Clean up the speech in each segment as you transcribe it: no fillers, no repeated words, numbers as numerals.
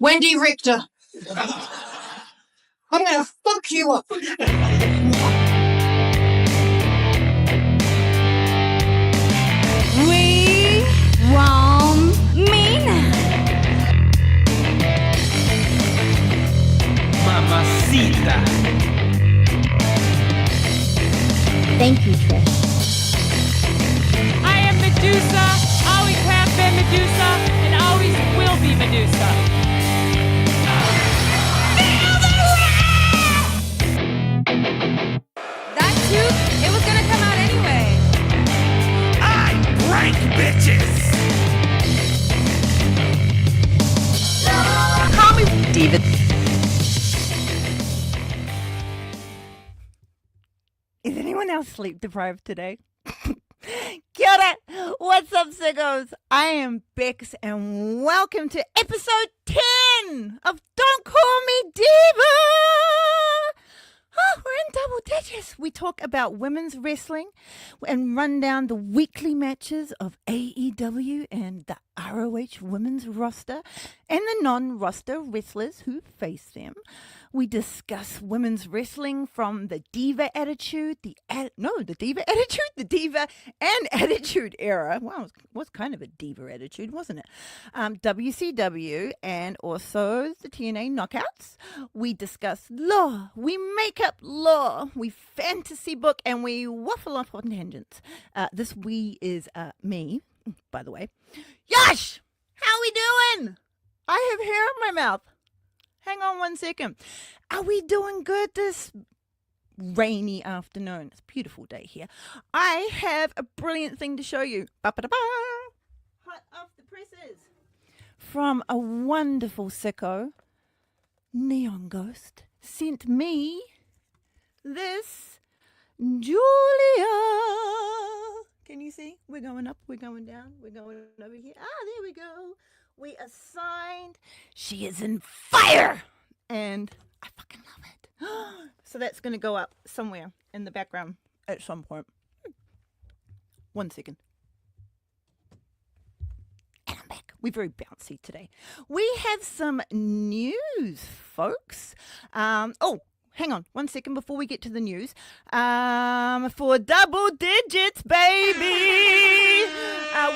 Wendy Richter. I'm gonna fuck you up. We want Mina. Mamacita. Thank you, Trish. I am Medusa, always have been Medusa, and always will be Medusa. That too, it was gonna come out anyway. I break bitches. Call me Diva. Is anyone else sleep deprived today? Kia ora! What's up, sickos? I am Bex, and welcome to episode 10 of Don't Call Me Diva! Oh, we're in double digits. We talk about women's wrestling and run down the weekly matches of AEW and the ROH women's roster and the non-roster wrestlers who face them. We discuss women's wrestling from the Diva Attitude, the Diva and Attitude era. Wow, it was kind of a Diva Attitude, wasn't it? WCW and also the TNA Knockouts. We discuss law, we make up law, we fantasy book, and we waffle off on tangents. This we is me, by the way. YOSH! How we doing? I have hair in my mouth. Hang on one second. Are we doing good this rainy afternoon? It's a beautiful day here. I have a brilliant thing to show you. Ba-ba-da-ba. Hot off the presses. From a wonderful sicko, Neon Ghost, sent me this Julia. Can you see? We're going up, we're going down, we're going over here. There we go. We are signed. She is in fire. And I fucking love it. So that's going to go up somewhere in the background at some point. 1 second. And I'm back. We're very bouncy today. We have some news, folks. Hang on 1 second before we get to the news. For double digits, baby,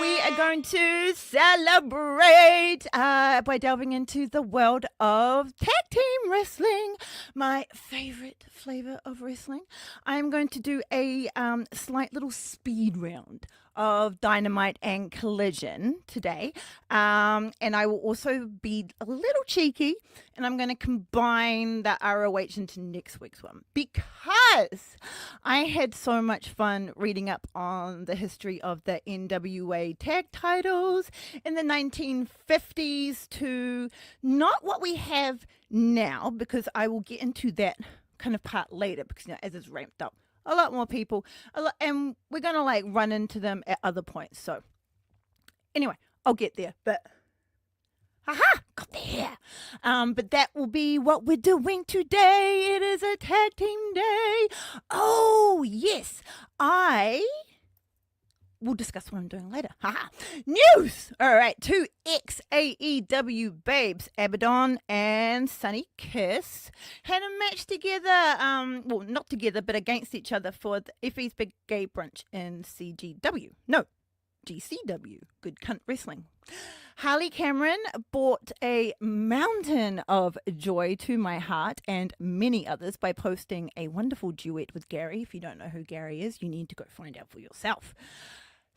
we are going to celebrate by delving into the world of tag team wrestling, my favorite flavor of wrestling. I'm going to do a slight little speed round of Dynamite and Collision today. And I will also be a little cheeky, and I'm going to combine the ROH into next week's one because I had so much fun reading up on the history of the NWA tag titles in the 1950s to not what we have now, because I will get into that kind of part later because, as it's ramped up. A lot more people, and we're going to run into them at other points. So anyway, I'll get there, but got there. But that will be what we're doing today. It is a tag team day. Oh, yes. I will discuss what I'm doing later. News. All right. 2 ex-AEW babes, Abaddon and Sunny Kiss, had a match together. Well, not together, but against each other for the Effie's Big Gay Brunch in GCW. Good Cunt Wrestling. Harley Cameron brought a mountain of joy to my heart and many others by posting a wonderful duet with Gary. If you don't know who Gary is, you need to go find out for yourself.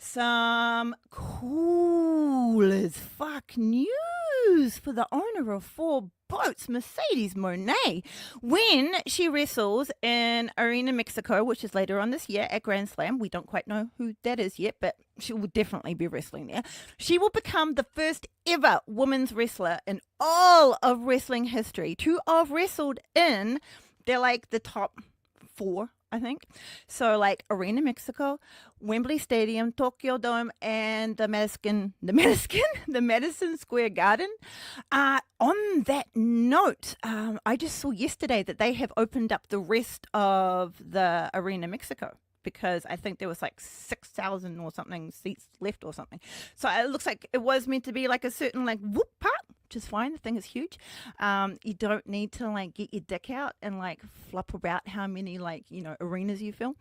Some cool as fuck news for the owner of 4 boats, Mercedes Moné, when she wrestles in Arena Mexico, which is later on this year at Grand Slam. We don't quite know who that is yet, but she will definitely be wrestling there. She will become the first ever women's wrestler in all of wrestling history to have wrestled in, they're the top 4, I think. So Arena Mexico, Wembley Stadium, Tokyo Dome, and the Madison Square Garden. On that note, I just saw yesterday that they have opened up the rest of the Arena Mexico because I think there was 6,000 or something seats left or something. So it looks like it was meant to be a certain whoop part, which is fine. The thing is huge. You don't need to like get your dick out and like flop about how many like, arenas you fill.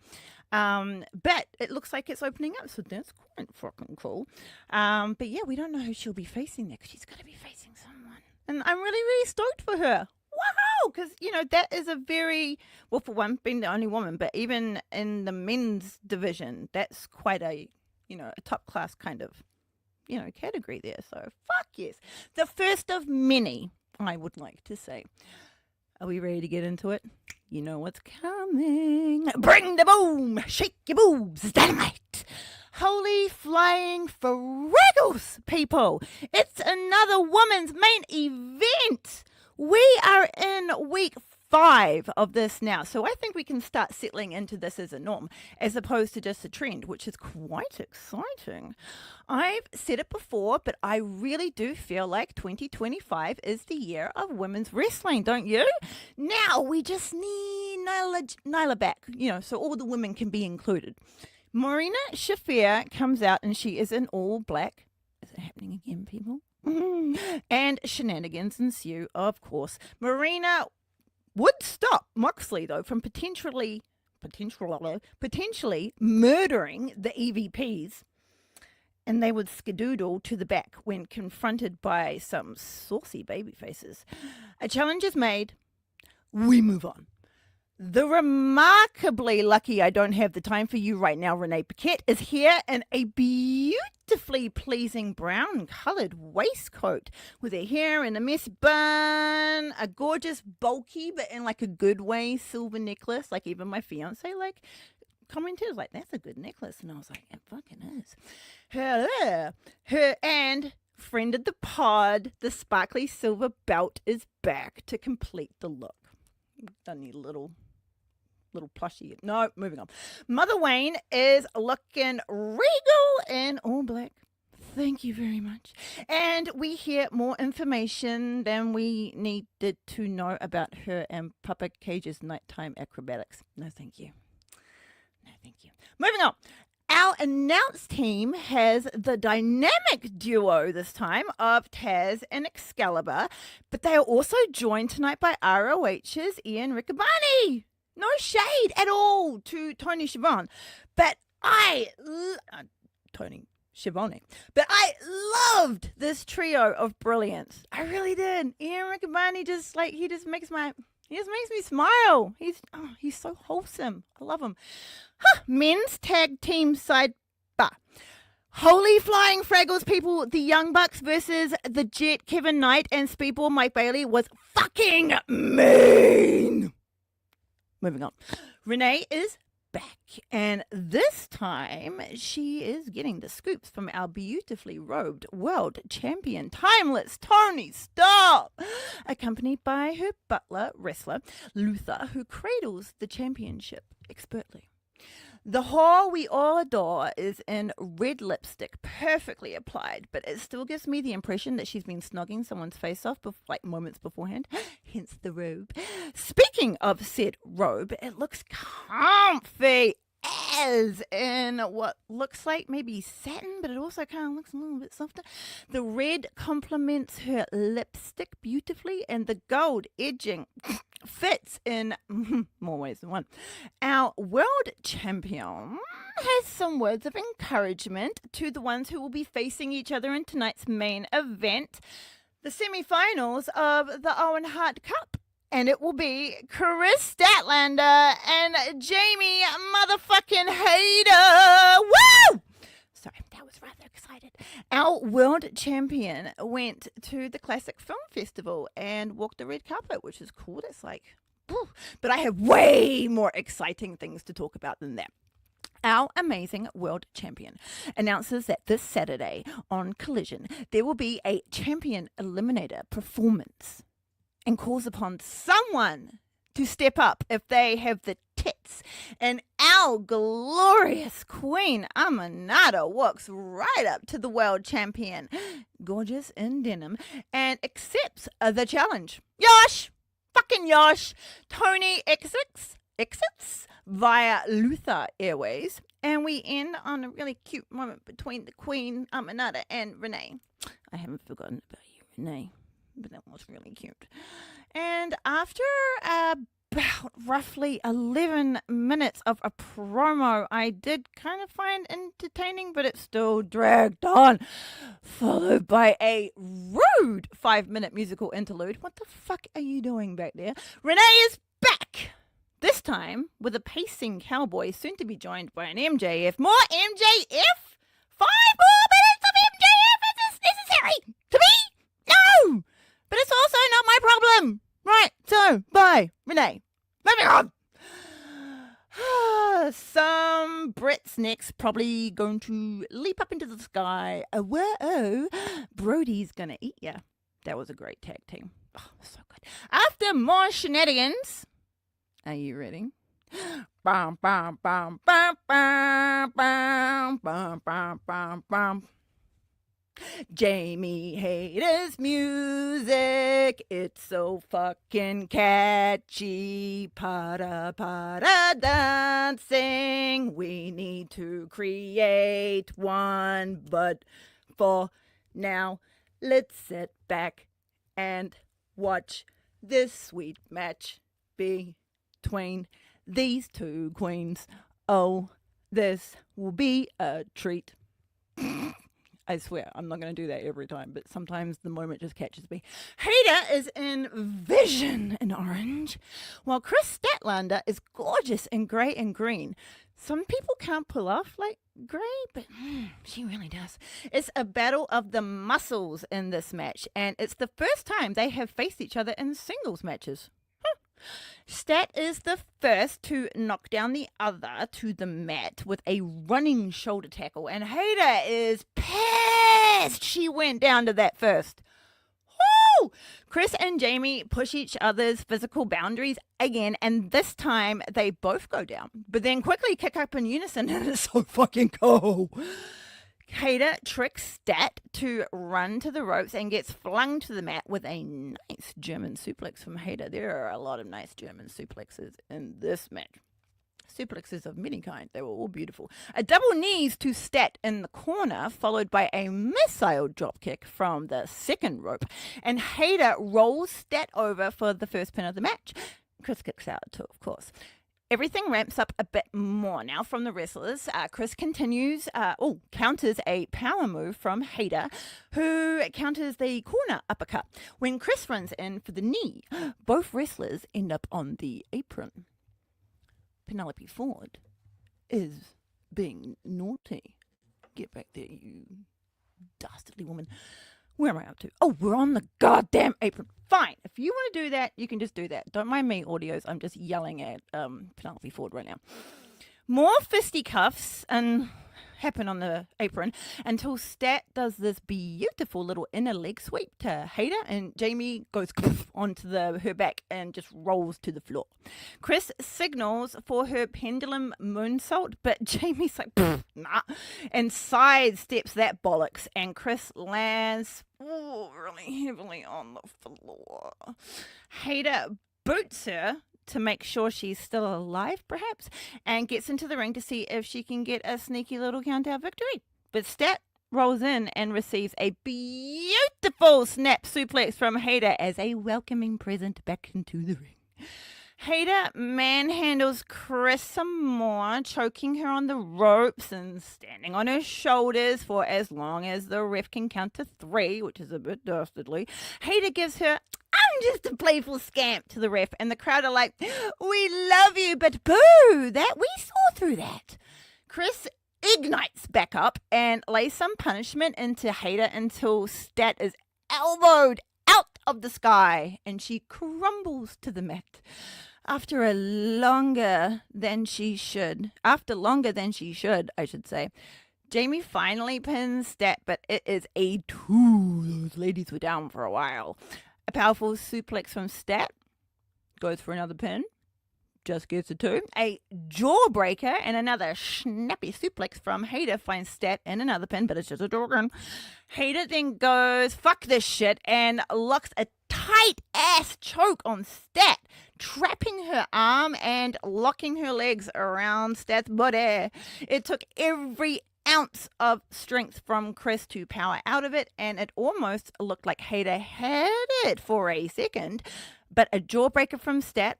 But it looks like it's opening up, so that's quite fucking cool. But yeah, we don't know who she'll be facing next. She's going to be facing someone. And I'm really, really stoked for her. Wow! Because, that is a very, well, for one, being the only woman, but even in the men's division, that's quite a, a top class kind of, category there. So, fuck yes. The first of many, I would like to say. Are we ready to get into it? You know what's coming. Bring the boom! Shake your boobs! It's dynamite! Holy flying fraggles, people! It's another woman's main event! We are in week 5 of this now, so I think we can start settling into this as a norm, as opposed to just a trend, which is quite exciting. I've said it before, but I really do feel like 2025 is the year of women's wrestling, don't you? Now we just need Nyla back, so all the women can be included. Marina Shafir comes out and she is in all black. Is it happening again, people? And shenanigans ensue, of course. Marina would stop Moxley, though, from potentially murdering the EVPs, and they would skedoodle to the back when confronted by some saucy baby faces. A challenge is made. We move on. The remarkably lucky I don't have the time for you right now, Renee Paquette, is here in a beautifully pleasing brown-coloured waistcoat with her hair in a mess bun, a gorgeous, bulky, but in like a good way, silver necklace. Like even my fiance commented, like, that's a good necklace. And I was like, it fucking is. Her and friend of the pod, the sparkly silver belt is back to complete the look. Don't need a little plushie. No, moving on. Mother Wayne is looking regal in all black. Thank you very much. And we hear more information than we needed to know about her and Papa Cage's nighttime acrobatics. No, thank you. No, thank you. Moving on. Our announce team has the dynamic duo this time of Taz and Excalibur, but they are also joined tonight by ROH's Ian Riccaboni. No shade at all to Tony Schiavone, but Tony Schiavone. But I loved this trio of brilliance. I really did. Ian Riccaboni just makes me smile. He's so wholesome. I love him. Men's tag team sidebar. Holy flying fraggles, people. The Young Bucks versus the Jet, Kevin Knight, and Speedball Mike Bailey was fucking mean. Moving on. Renee is back, and this time she is getting the scoops from our beautifully robed world champion, timeless Tony Stark, accompanied by her butler wrestler Luther, who cradles the championship expertly. The whore we all adore is in red lipstick, perfectly applied, but it still gives me the impression that she's been snogging someone's face off moments beforehand, hence the robe. Speaking of said robe, it looks comfy as in what looks like maybe satin, but it also kind of looks a little bit softer. The red complements her lipstick beautifully, and the gold edging fits in more ways than one. Our world champion has some words of encouragement to the ones who will be facing each other in tonight's main event, the semi-finals of the Owen Hart Cup. And it will be Chris Statlander and Jamie motherfucking Hayter. Woo! Sorry, that was rather excited. Our world champion went to the Classic Film Festival and walked the red carpet, which is cool. It's like, whew. But I have way more exciting things to talk about than that. Our amazing world champion announces that this Saturday on Collision, there will be a champion eliminator performance, and calls upon someone to step up if they have the tits. And our glorious queen, Amanada, walks right up to the world champion, gorgeous in denim, and accepts the challenge. YOSH! Fucking YOSH! Tony exits via Luther Airways, and we end on a really cute moment between the queen, Amanada, and Renee. I haven't forgotten about you, Renee. but that was really cute. And after about roughly 11 minutes of a promo I did kind of find entertaining, but it still dragged on, followed by a rude 5-minute musical interlude. What the fuck are you doing back there? Renee is back! This time with a pacing cowboy, soon to be joined by an MJF. More MJF? 5 more minutes of MJF? Is this necessary? To me? No! But it's also not my problem. Right, so, bye, Renee. Moving on. Some Brits next probably going to leap up into the sky. Whoa, Brody's gonna eat ya. That was a great tag team. Oh, so good. After more shenanigans, are you ready? Bam, bam, bam, bam, bam, bam, bam, bam, bam, bam. Jamie Hayter's music, it's so fucking catchy. Para para dancing, we need to create one, but for now, let's sit back and watch this sweet match between these two queens. Oh, this will be a treat. I swear, I'm not going to do that every time, but sometimes the moment just catches me. Hayter is in vision in orange, while Chris Statlander is gorgeous in grey and green. Some people can't pull off like grey, but she really does. It's a battle of the muscles in this match, and it's the first time they have faced each other in singles matches. Stat is the first to knock down the other to the mat with a running shoulder tackle, and Hayter is pissed she went down to that first. Woo! Chris and Jamie push each other's physical boundaries again, and this time they both go down, but then quickly kick up in unison, and it's so fucking cool. Hayter tricks Stat to run to the ropes and gets flung to the mat with a nice German suplex from Hayter. There are a lot of nice German suplexes in this match. Suplexes of many kinds. They were all beautiful. A double knees to Stat in the corner, followed by a missile dropkick from the second rope. And Hayter rolls Stat over for the first pin of the match. Chris kicks out too, of course. Everything ramps up a bit more now from the wrestlers. Chris counters a power move from Hayter, who counters the corner uppercut. When Chris runs in for the knee, both wrestlers end up on the apron. Penelope Ford is being naughty. Get back there, you dastardly woman. Where am I up to? Oh, we're on the goddamn apron. Fine. If you want to do that, you can just do that. Don't mind me, audios. I'm just yelling at Penelope Ford right now. More fisticuffs happen on the apron until Stat does this beautiful little inner leg sweep to Hayter, and Jamie goes onto her back and just rolls to the floor. Chris signals for her pendulum moonsault, but Jamie's like, nah, and sidesteps that bollocks, and Chris lands really heavily on the floor. Hayter boots her to make sure she's still alive, perhaps, and gets into the ring to see if she can get a sneaky little count-out victory. But Stat rolls in and receives a beautiful snap suplex from Hayter as a welcoming present back into the ring. Hayter manhandles Chris some more, choking her on the ropes and standing on her shoulders for as long as the ref can count to 3, which is a bit dastardly. Hayter gives her, "I'm just a playful scamp," to the ref, and the crowd are like, "We love you, but boo, that we saw through that." Chris ignites back up and lays some punishment into Hayter until Stat is elbowed out of the sky and she crumbles to the mat. After longer than she should, I should say, Jamie finally pins Stat, but it is a 2. Those ladies were down for a while. A powerful suplex from Stat goes for another pin. Just gets a 2. A jawbreaker and another snappy suplex from Hayter finds Stat in another pin, but it's just a dogger. Hayter then goes, "Fuck this shit," and locks a tight-ass choke on Stat, trapping her arm and locking her legs around Stat's body. It took every ounce of strength from Chris to power out of it, and it almost looked like Hader had it for a second, but a jawbreaker from Stat.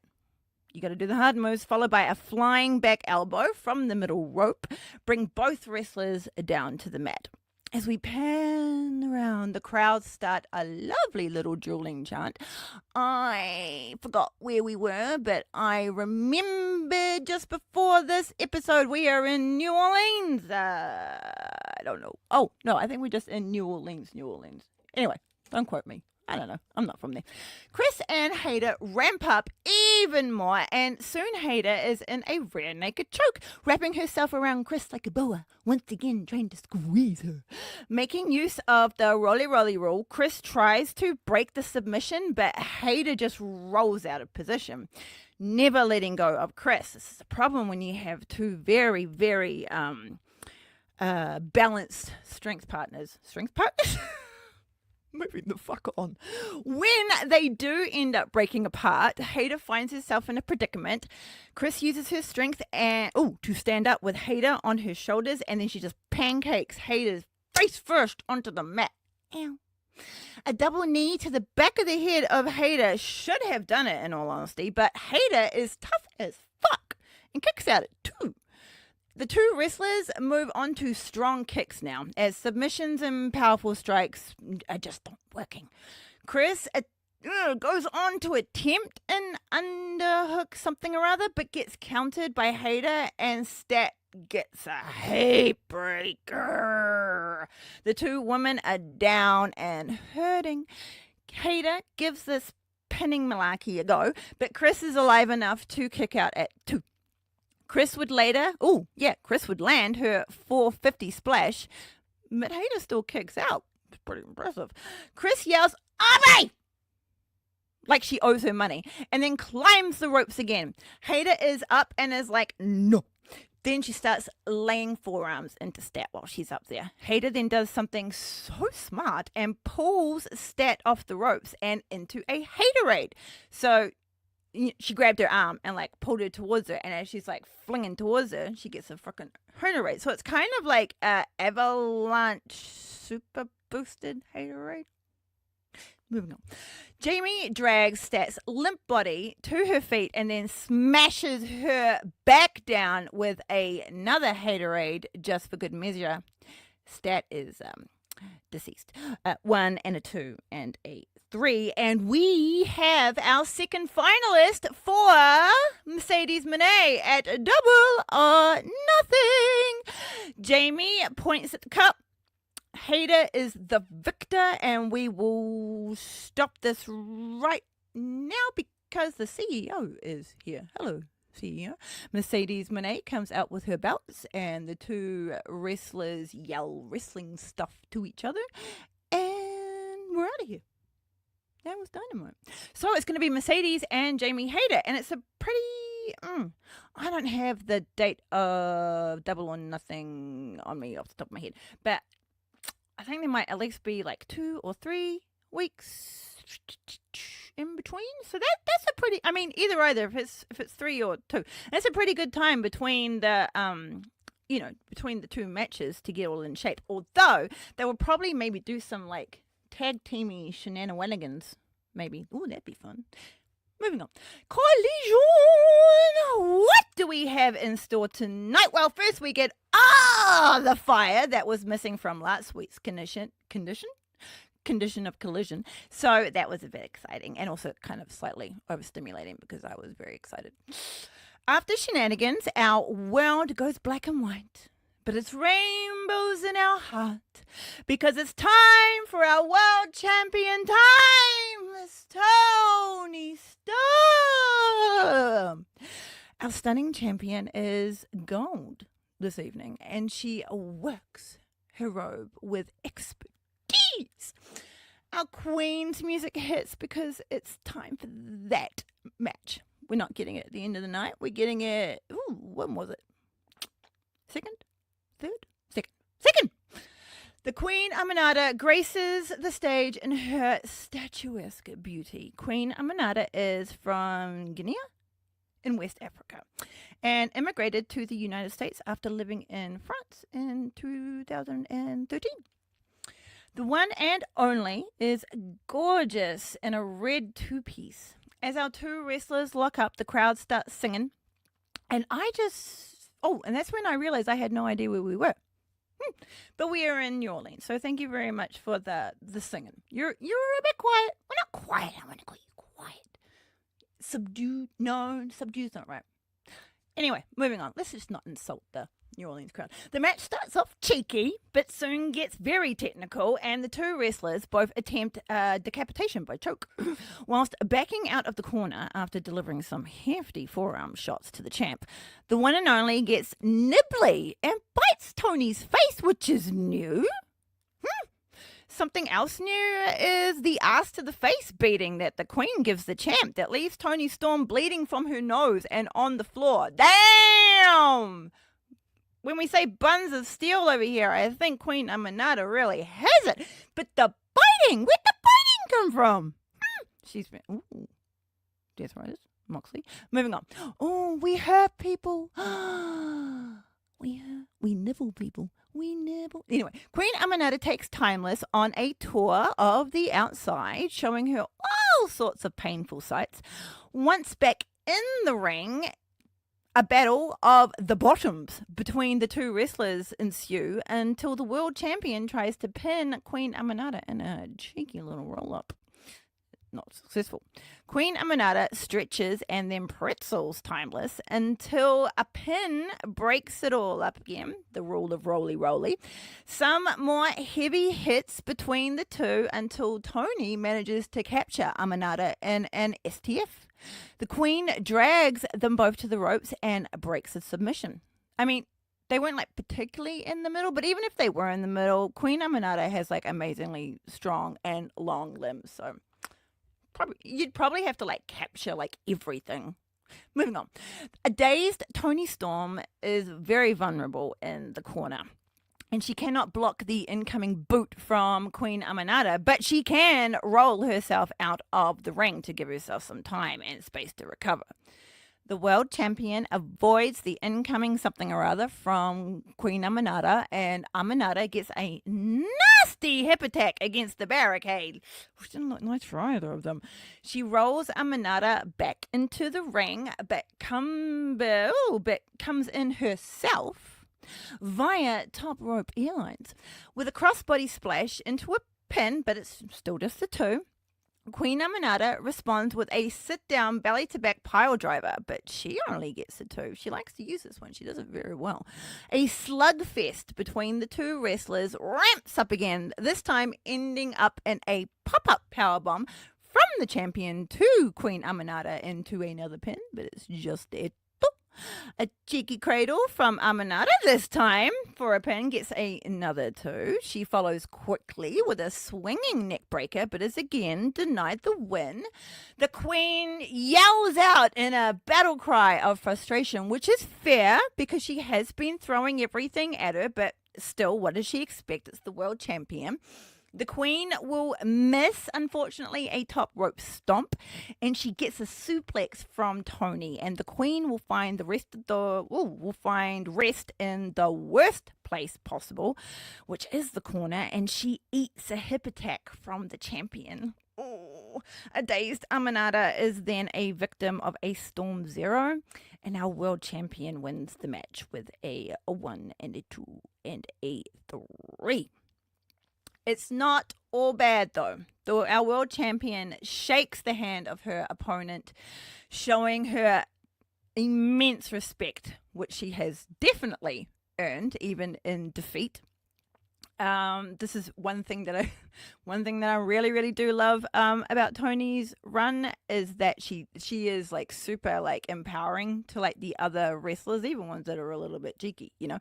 You got to do the hard moves, followed by a flying back elbow from the middle rope, bring both wrestlers down to the mat. As we pan around, the crowd start a lovely little dueling chant. I forgot where we were, but I remember just before this episode we are in New Orleans. I don't know. Oh, no, I think we're just in New Orleans. Anyway, don't quote me. I don't know. I'm not from there. Chris and Hader ramp up even more, and soon Hader is in a rear naked choke, wrapping herself around Chris like a boa, once again trying to squeeze her. Making use of the rolly rule, Chris tries to break the submission, but Hader just rolls out of position, never letting go of Chris. This is a problem when you have two very, very balanced strength partners. Strength partners? Moving the fuck on. When they do end up breaking apart, Hader finds herself in a predicament. Chris uses her strength to stand up with Hader on her shoulders, and then she just pancakes Hader's face first onto the mat. Ow. A double knee to the back of the head of Hader should have done it, in all honesty, but Hader is tough as fuck and kicks out at 2. The two wrestlers move on to strong kicks now, as submissions and powerful strikes are just not working. Chris goes on to attempt an underhook something or other, but gets countered by Hader, and Stat gets a hate breaker. The two women are down and hurting. Hader gives this pinning malarkey a go, but Chris is alive enough to kick out at 2. Chris would land her 450 splash, but Hader still kicks out. It's pretty impressive. Chris yells, "Army!" like she owes her money, and then climbs the ropes again. Hader is up and is like, "No." Then she starts laying forearms into Stat while she's up there. Hader then does something so smart and pulls Stat off the ropes and into a Haterade. So she grabbed her arm and like pulled her towards her, and as she's like flinging towards her, she gets a fucking Haterade. So it's kind of like a avalanche super boosted Haterade. Moving on. Jamie drags Stat's limp body to her feet and then smashes her back down with another Haterade just for good measure. Stat is deceased. 1 and a 2 and a 3, and we have our second finalist for Mercedes Moné at Double or Nothing. Jamie points at the cup. Hader is the victor, and we will stop this right now because the CEO is here. Hello, CEO. Mercedes Moné comes out with her belts, and the two wrestlers yell wrestling stuff to each other, and we're out of here. That was Dynamite. So it's going to be Mercedes and Jamie Hader, and it's a pretty... I don't have the date of Double or Nothing on me off the top of my head, but I think there might at least be like 2 or 3 weeks in between. So that's a pretty... I mean, either if it's 3 or 2, that's a pretty good time between the between the two matches to get all in shape. Although they will probably maybe do some like tag teamy shenanigans, maybe. Ooh, that'd be fun. Moving on. Collision! What do we have in store tonight? Well, first we get the fire that was missing from last week's condition of collision. So that was a bit exciting and also kind of slightly overstimulating because I was very excited. After shenanigans, our world goes black and white. But it's rainbows in our heart because it's time for our world champion, Timeless Tony Storm. Our stunning champion is gold this evening, and she works her robe with expertise. Our Queen's music hits because it's time for that match. We're not getting it at the end of the night. We're getting it, when was it? Second? The Queen Aminata graces the stage in her statuesque beauty. Queen Aminata is from Guinea? in West Africa and immigrated to the United States after living in France in 2013. The one and only is gorgeous in a red two-piece. As our two wrestlers lock up, the crowd starts singing. And and that's when I realized I had no idea where we were. But we are in New Orleans, so thank you very much for the singing. You're a bit quiet. Well, not quiet. I want to call you quiet. Subdued. No, subdued's not right. Anyway, moving on. Let's just not insult the New Orleans crowd. The match starts off cheeky, but soon gets very technical, and the two wrestlers both attempt decapitation by choke, whilst backing out of the corner after delivering some hefty forearm shots to the champ. The one and only gets nibbly and bites Tony's face, which is new. Something else new is the ass to the face beating that the Queen gives the champ that leaves Toni Storm bleeding from her nose and on the floor. Damn! When we say buns of steel over here, I think Queen Aminata really has it. But the biting, where'd the biting come from? She's been, Death Riders, Moxley. Moving on. Oh, we hurt people. We nibble people. We nibble. Anyway, Queen Aminata takes Timeless on a tour of the outside, showing her all sorts of painful sights. Once back in the ring, a battle of the bottoms between the two wrestlers ensue until the world champion tries to pin Queen Aminata in a cheeky little roll-up. Not successful. Queen Aminata stretches and then pretzels Timeless until a pin breaks it all up again. The rule of roly-roly. Some more heavy hits between the two until Tony manages to capture Aminata in an STF. The Queen drags them both to the ropes and breaks a submission. I mean, they weren't like particularly in the middle, but even if they were in the middle, Queen Aminata has like amazingly strong and long limbs, so you'd probably have to like capture like everything. Moving on. A dazed Toni Storm is very vulnerable in the corner, and she cannot block the incoming boot from Queen Aminata, but she can roll herself out of the ring to give herself some time and space to recover. The world champion avoids the incoming something or other from Queen Aminata, and Aminata gets a nasty hip attack against the barricade, which didn't look nice for either of them. She rolls Aminata back into the ring, but comes in herself via top rope airlines with a crossbody splash into a pin, but it's still just the two. Queen Aminata responds with a sit-down belly-to-back pile driver, but she only gets the two. She likes to use this one. She does it very well. A slugfest between the two wrestlers ramps up again, this time ending up in a pop-up powerbomb from the champion to Queen Aminata into another pin, but it's just it. A cheeky cradle from Aminata this time for a pin gets another two. She follows quickly with a swinging neck breaker, but is again denied the win. The Queen yells out in a battle cry of frustration, which is fair because she has been throwing everything at her, but still, what does she expect? It's the world champion. The Queen will miss, unfortunately, a top rope stomp, and she gets a suplex from Tony. And the Queen will find rest in the worst place possible, which is the corner, and she eats a hip attack from the champion. Oh, a dazed Aminata is then a victim of a Storm Zero, and our world champion wins the match with a 1 and a 2 and a 3. It's not all bad, though. Our world champion shakes the hand of her opponent, showing her immense respect, which she has definitely earned, even in defeat. This is one thing that I really, really do love about Tony's run is that she is like super like empowering to like the other wrestlers, even ones that are a little bit cheeky, you know.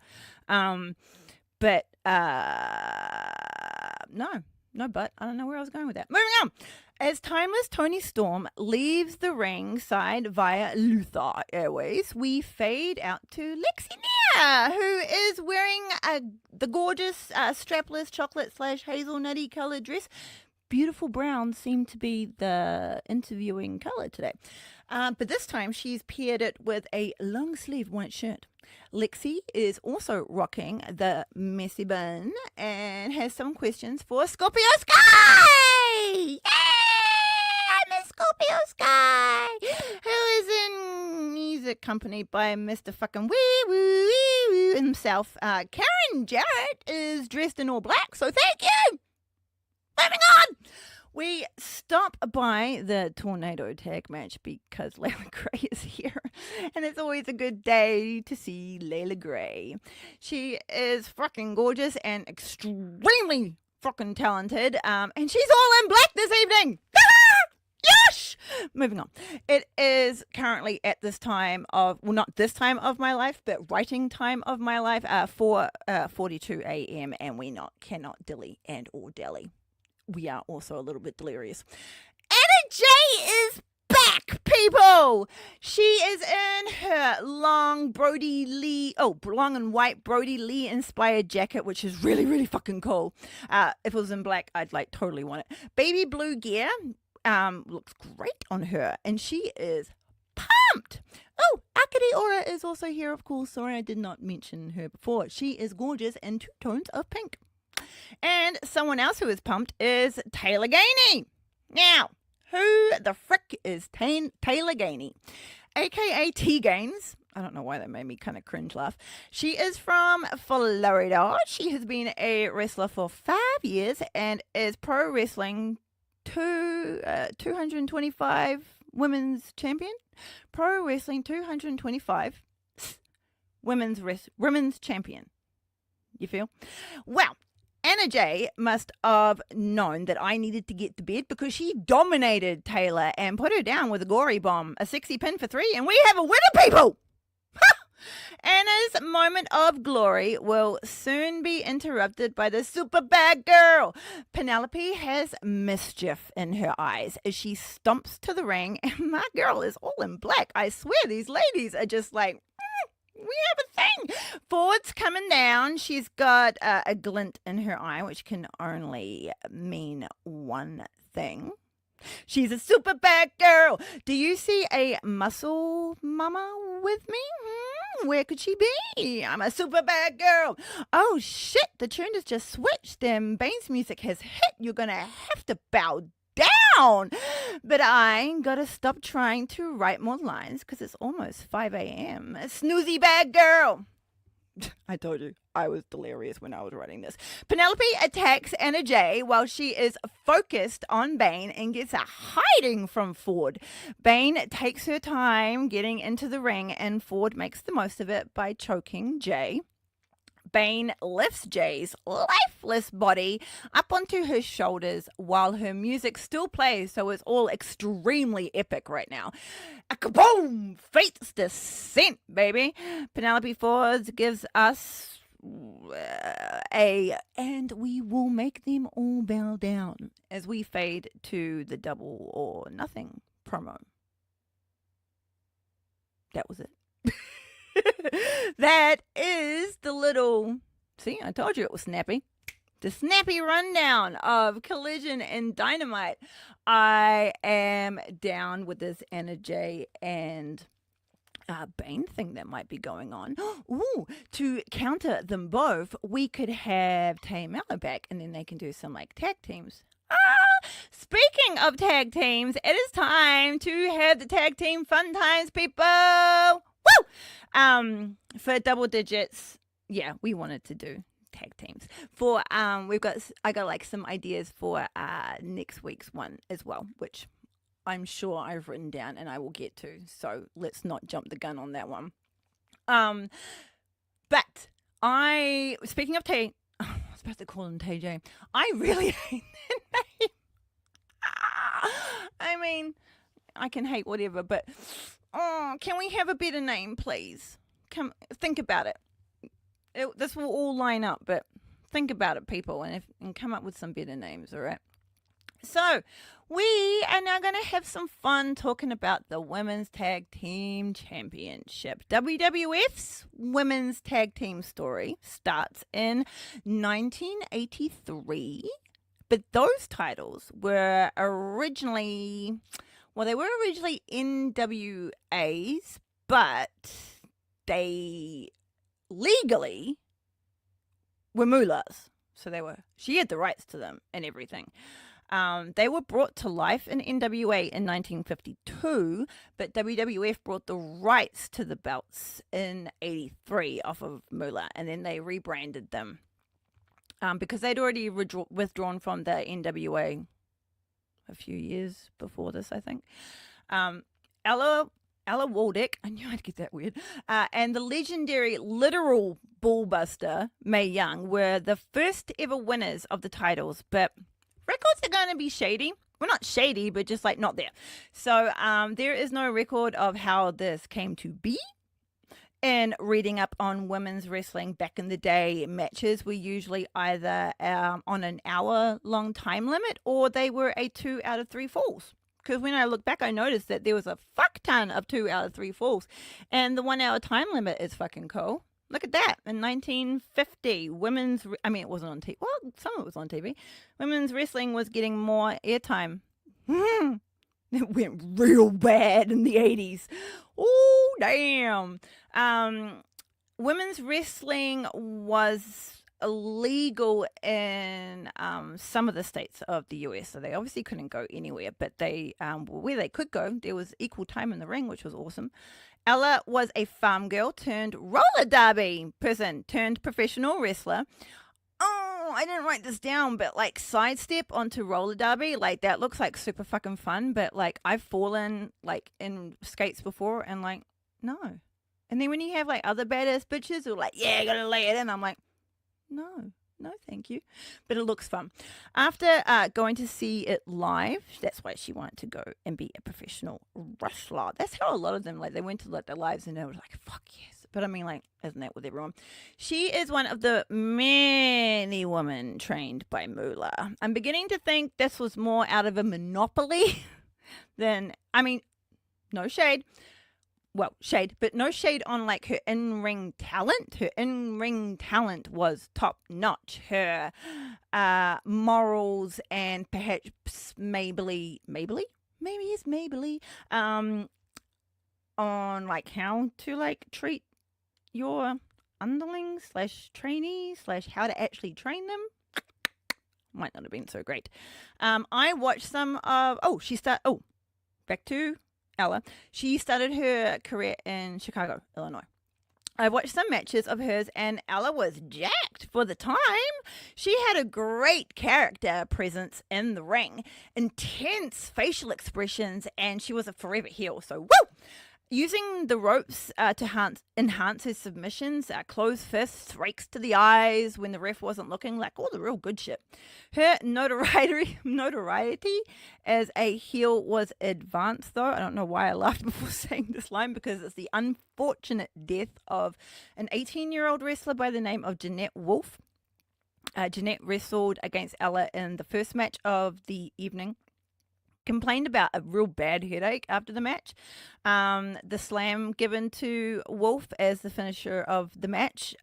But but I don't know where I was going with that. Moving on. As Timeless Toni Storm leaves the ring side via Luther Airways, we fade out to Lexi Nia, who is wearing the gorgeous strapless chocolate / hazelnutty colored dress. beautiful brown seemed to be the interviewing color today. But this time she's paired it with a long sleeve white shirt. Lexi is also rocking the messy bun and has some questions for Scorpio Sky! Yay! Miss Scorpio Sky! He's accompanied by Mr. fucking wee woo himself. Karen Jarrett is dressed in all black, so thank you! Moving on! We stop by the tornado tag match because Layla Gray is here, and it's always a good day to see Layla Gray. She is fucking gorgeous and extremely fucking talented, and she's all in black this evening. YOSH! Moving on. It is currently at this time of, well, not this time of my life, but writing time of my life, 4:42 a.m., and we cannot dilly and or dally. We are also a little bit delirious. Anna J is back, people. She is in her long and white Brody Lee inspired jacket, which is really, really fucking cool. If it was in black, I'd totally want it. Baby blue gear looks great on her, and she is pumped. Oh, Akari Ora is also here, of course. Sorry, I did not mention her before. She is gorgeous in 2 tones of pink. And someone else who is pumped is Taylor Gainey. Now, who the frick is Taylor Gainey? AKA T-Gains. I don't know why that made me kind of cringe laugh. She is from Florida. She has been a wrestler for 5 years and is pro wrestling 225 women's champion. Pro wrestling 225 women's champion. You feel? Well, Anna J must have known that I needed to get to bed because she dominated Taylor and put her down with a gory bomb, a 60 pin for 3, and we have a winner, people! Anna's moment of glory will soon be interrupted by the super bad girl. Penelope has mischief in her eyes as she stomps to the ring, and my girl is all in black. I swear these ladies are just like, we have a thing. Ford's coming down. She's got a glint in her eye, which can only mean one thing. She's a super bad girl. Do you see a muscle mama with me? Where could she be? I'm a super bad girl. Oh, shit. The tune has just switched and Bane's music has hit. You're going to have to bow down. But I gotta stop trying to write more lines because it's almost 5 a.m. A snoozy bad girl. I told you I was delirious when I was writing this. Penelope attacks Anna J while she is focused on Bane and gets a hiding from Ford. Bane takes her time getting into the ring and Ford makes the most of it by choking Jay. Bane lifts Jay's lifeless body up onto her shoulders while her music still plays, so it's all extremely epic right now. A kaboom! Fate's descent, baby. Penelope Ford gives us and we will make them all bow down as we fade to the double or nothing promo. That was it. That is the little, see, I told you it was snappy. The snappy rundown of Collision and Dynamite. I am down with this Anna J and Bane thing that might be going on. Ooh, to counter them both, we could have Tay Mello back and then they can do some tag teams. Speaking of tag teams, it is time to have the tag team fun times, people. Woo! For double digits, yeah, we wanted to do tag teams. For I got some ideas for next week's one as well, which I'm sure I've written down and I will get to. So let's not jump the gun on that one. But speaking of Tay, I was about to call him TJ. I really hate that name. I mean, I can hate whatever, but can we have a better name, please? Think about it. This will all line up, but think about it, people, and come up with some better names, all right? So, we are now going to have some fun talking about the Women's Tag Team Championship. WWF's Women's Tag Team story starts in 1983. But those titles were originally, well, they were originally NWA's, but they legally were Moolah's. So she had the rights to them and everything. They were brought to life in NWA in 1952, but WWF brought the rights to the belts in 83 off of Moolah, and then they rebranded them because they'd already withdrawn from the NWA a few years before this, I think. Ella Waldeck, I knew I'd get that weird, and the legendary literal ballbuster, Mae Young, were the first ever winners of the titles, but records are going to be shady. Well, not shady, but just like not there. So there is no record of how this came to be. And reading up on women's wrestling back in the day, matches were usually either on an hour-long time limit, or they were a 2 out of 3 falls. Because when I look back, I noticed that there was a fuck ton of 2 out of 3 falls. And the 1 hour time limit is fucking cool. Look at that. In 1950, it wasn't on TV. Well, some of it was on TV. Women's wrestling was getting more airtime. It went real bad in the 80s. Oh, damn. Women's wrestling was illegal in some of the states of the US, so they obviously couldn't go anywhere, but they where they could go, there was equal time in the ring, which was awesome. Ella was a farm girl turned roller derby person turned professional wrestler. Oh, I didn't write this down, but like sidestep onto roller derby, like that looks like super fucking fun, but like I've fallen like in skates before and like no. And then when you have like other badass bitches who are like, yeah, I gotta lay it in, I'm like, no, thank you. But it looks fun. After going to see it live, that's why she wanted to go and be a professional wrestler. That's how a lot of them, like, they went to like their lives and they were like, fuck yes. But I mean, like, isn't that with everyone? She is one of the many women trained by Moolah. I'm beginning to think this was more out of a monopoly than, I mean, no shade. Well, shade, but no shade on like her in-ring talent. Her in-ring talent was top notch. Her morals and perhaps maybe on like how to like treat your underlings / trainees / how to actually train them might not have been so great. I watched some of back to Ella. She started her career in Chicago, Illinois. I watched some matches of hers and Ella was jacked for the time. She had a great character presence in the ring, intense facial expressions, and she was a forever heel. So, woo! Using the ropes to enhance her submissions, closed fists, rakes to the eyes when the ref wasn't looking, like all the real good shit. Her notoriety as a heel was advanced, though. I don't know why I laughed before saying this line, because it's the unfortunate death of an 18-year-old wrestler by the name of Jeanette Wolfe. Jeanette wrestled against Ella in the first match of the evening. Complained about a real bad headache after the match. The slam given to Wolf as the finisher of the match,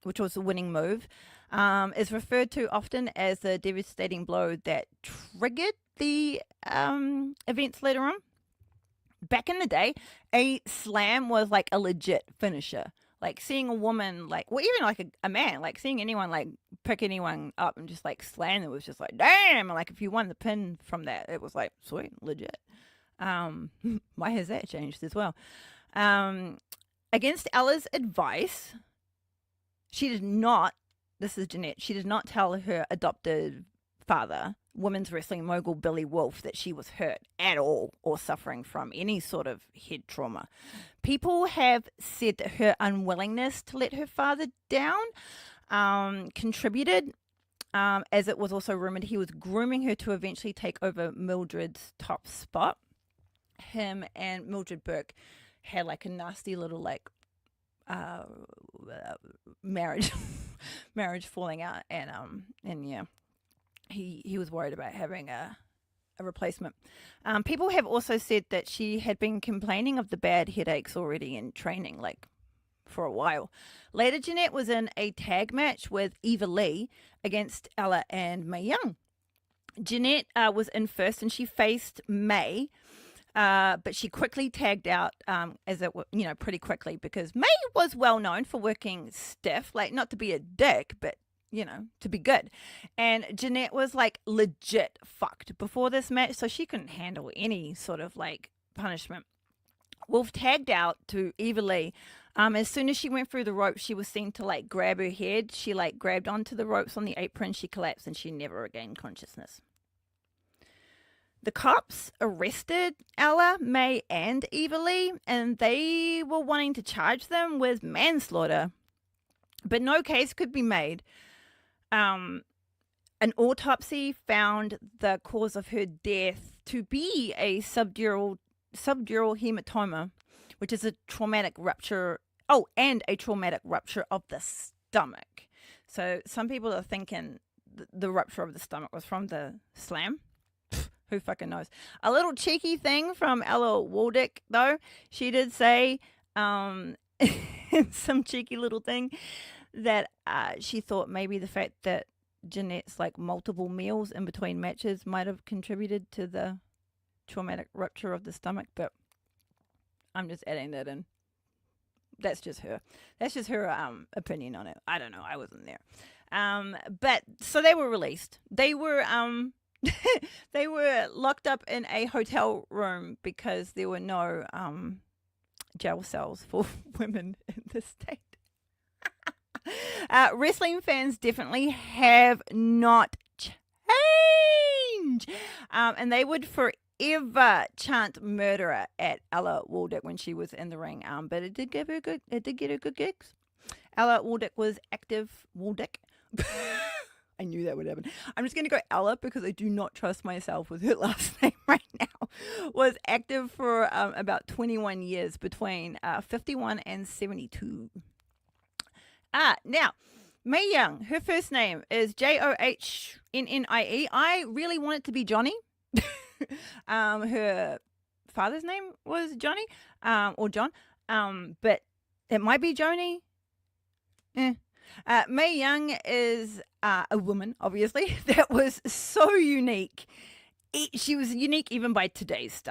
which was the winning move, is referred to often as the devastating blow that triggered the events later on. Back in the day, a slam was like a legit finisher. Like seeing a woman, like, well, even like a man, like seeing anyone like pick anyone up and just like slam it was just like, damn. And like if you won the pin from that, it was like, sweet, legit. Why has that changed as well? Against Ella's advice, she did not, this is Jeanette, she did not tell her adopted father, women's wrestling mogul Billy Wolfe, that she was hurt at all or suffering from any sort of head trauma. People have said that her unwillingness to let her father down contributed, as it was also rumored he was grooming her to eventually take over Mildred's top spot. Him and Mildred Burke had like a nasty little like marriage falling out, and yeah, he was worried about having a replacement. People have also said that she had been complaining of the bad headaches already in training, like for a while. Later, Jeanette was in a tag match with Eva Lee against Ella and Mae Young. Jeanette was in first, and she faced May. But she quickly tagged out, pretty quickly, because May was well known for working stiff, like not to be a dick, but to be good. And Jeanette was like legit fucked before this match, so she couldn't handle any sort of like punishment. Wolf tagged out to Eva Lee. As soon as she went through the ropes, she was seen to like grab her head. She like grabbed onto the ropes on the apron. She collapsed and she never regained consciousness. The cops arrested Ella, May, and Eva Lee, and they were wanting to charge them with manslaughter, but no case could be made. An autopsy found the cause of her death to be a subdural hematoma, which is a traumatic rupture. Oh, and a traumatic rupture of the stomach. So some people are thinking the rupture of the stomach was from the slam. Who fucking knows? A little cheeky thing from Ella Waldick, though. She did say, some cheeky little thing, that she thought maybe the fact that Jeanette's like multiple meals in between matches might have contributed to the traumatic rupture of the stomach, but I'm just adding that in. That's just her. That's just her opinion on it. I don't know. I wasn't there. But so they were released. They were they were locked up in a hotel room because there were no jail cells for women in the state. Wrestling fans definitely have not changed. And they would forever chant murderer at Ella Waldick when she was in the ring. But it did get her good gigs. Ella Waldick was active. Waldick. I knew that would happen. I'm just going to go Ella because I do not trust myself with her last name right now. Was active for about 21 years between 51 and 72. Now, Mae Young, her first name is Johnnnie. I really want it to be Johnny. Her father's name was Johnny, or John, but it might be Joni. Mae Young is a woman, obviously, that was so unique. She was unique even by today's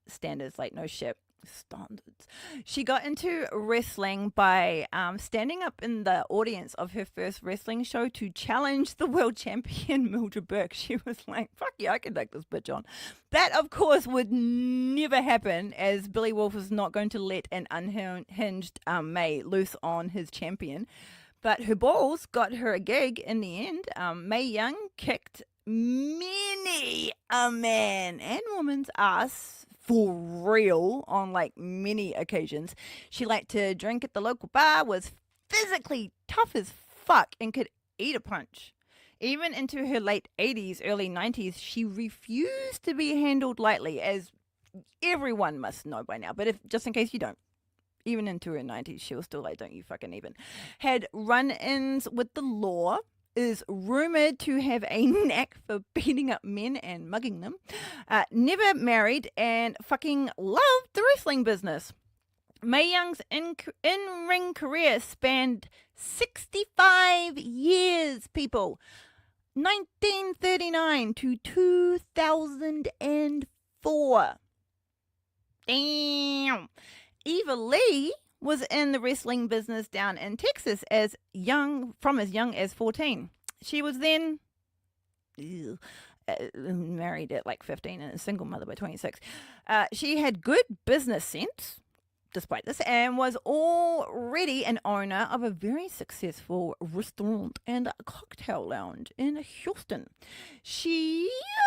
standards, like no shit. Standards. She got into wrestling by standing up in the audience of her first wrestling show to challenge the world champion Mildred Burke. She was like, fuck yeah, I can take this bitch on. That, of course, would never happen, as Billy Wolf was not going to let an unhinged Mae loose on his champion. But her balls got her a gig in the end. Mae Young kicked many a man and woman's ass for real on like many occasions. She liked to drink at the local bar, was physically tough as fuck, and could eat a punch. Even into her late 80s, early 90s, she refused to be handled lightly, as everyone must know by now. But just in case you don't. Even into her 90s, she was still like, don't you fucking even. Had run-ins with the law, is rumored to have a knack for beating up men and mugging them. Never married and fucking loved the wrestling business. Mae Young's in-ring career spanned 65 years, people. 1939 to 2004. Damn. Eva Lee was in the wrestling business down in Texas from as young as 14. She was then married at like 15 and a single mother by 26. She had good business sense, despite this, and was already an owner of a very successful restaurant and cocktail lounge in Houston.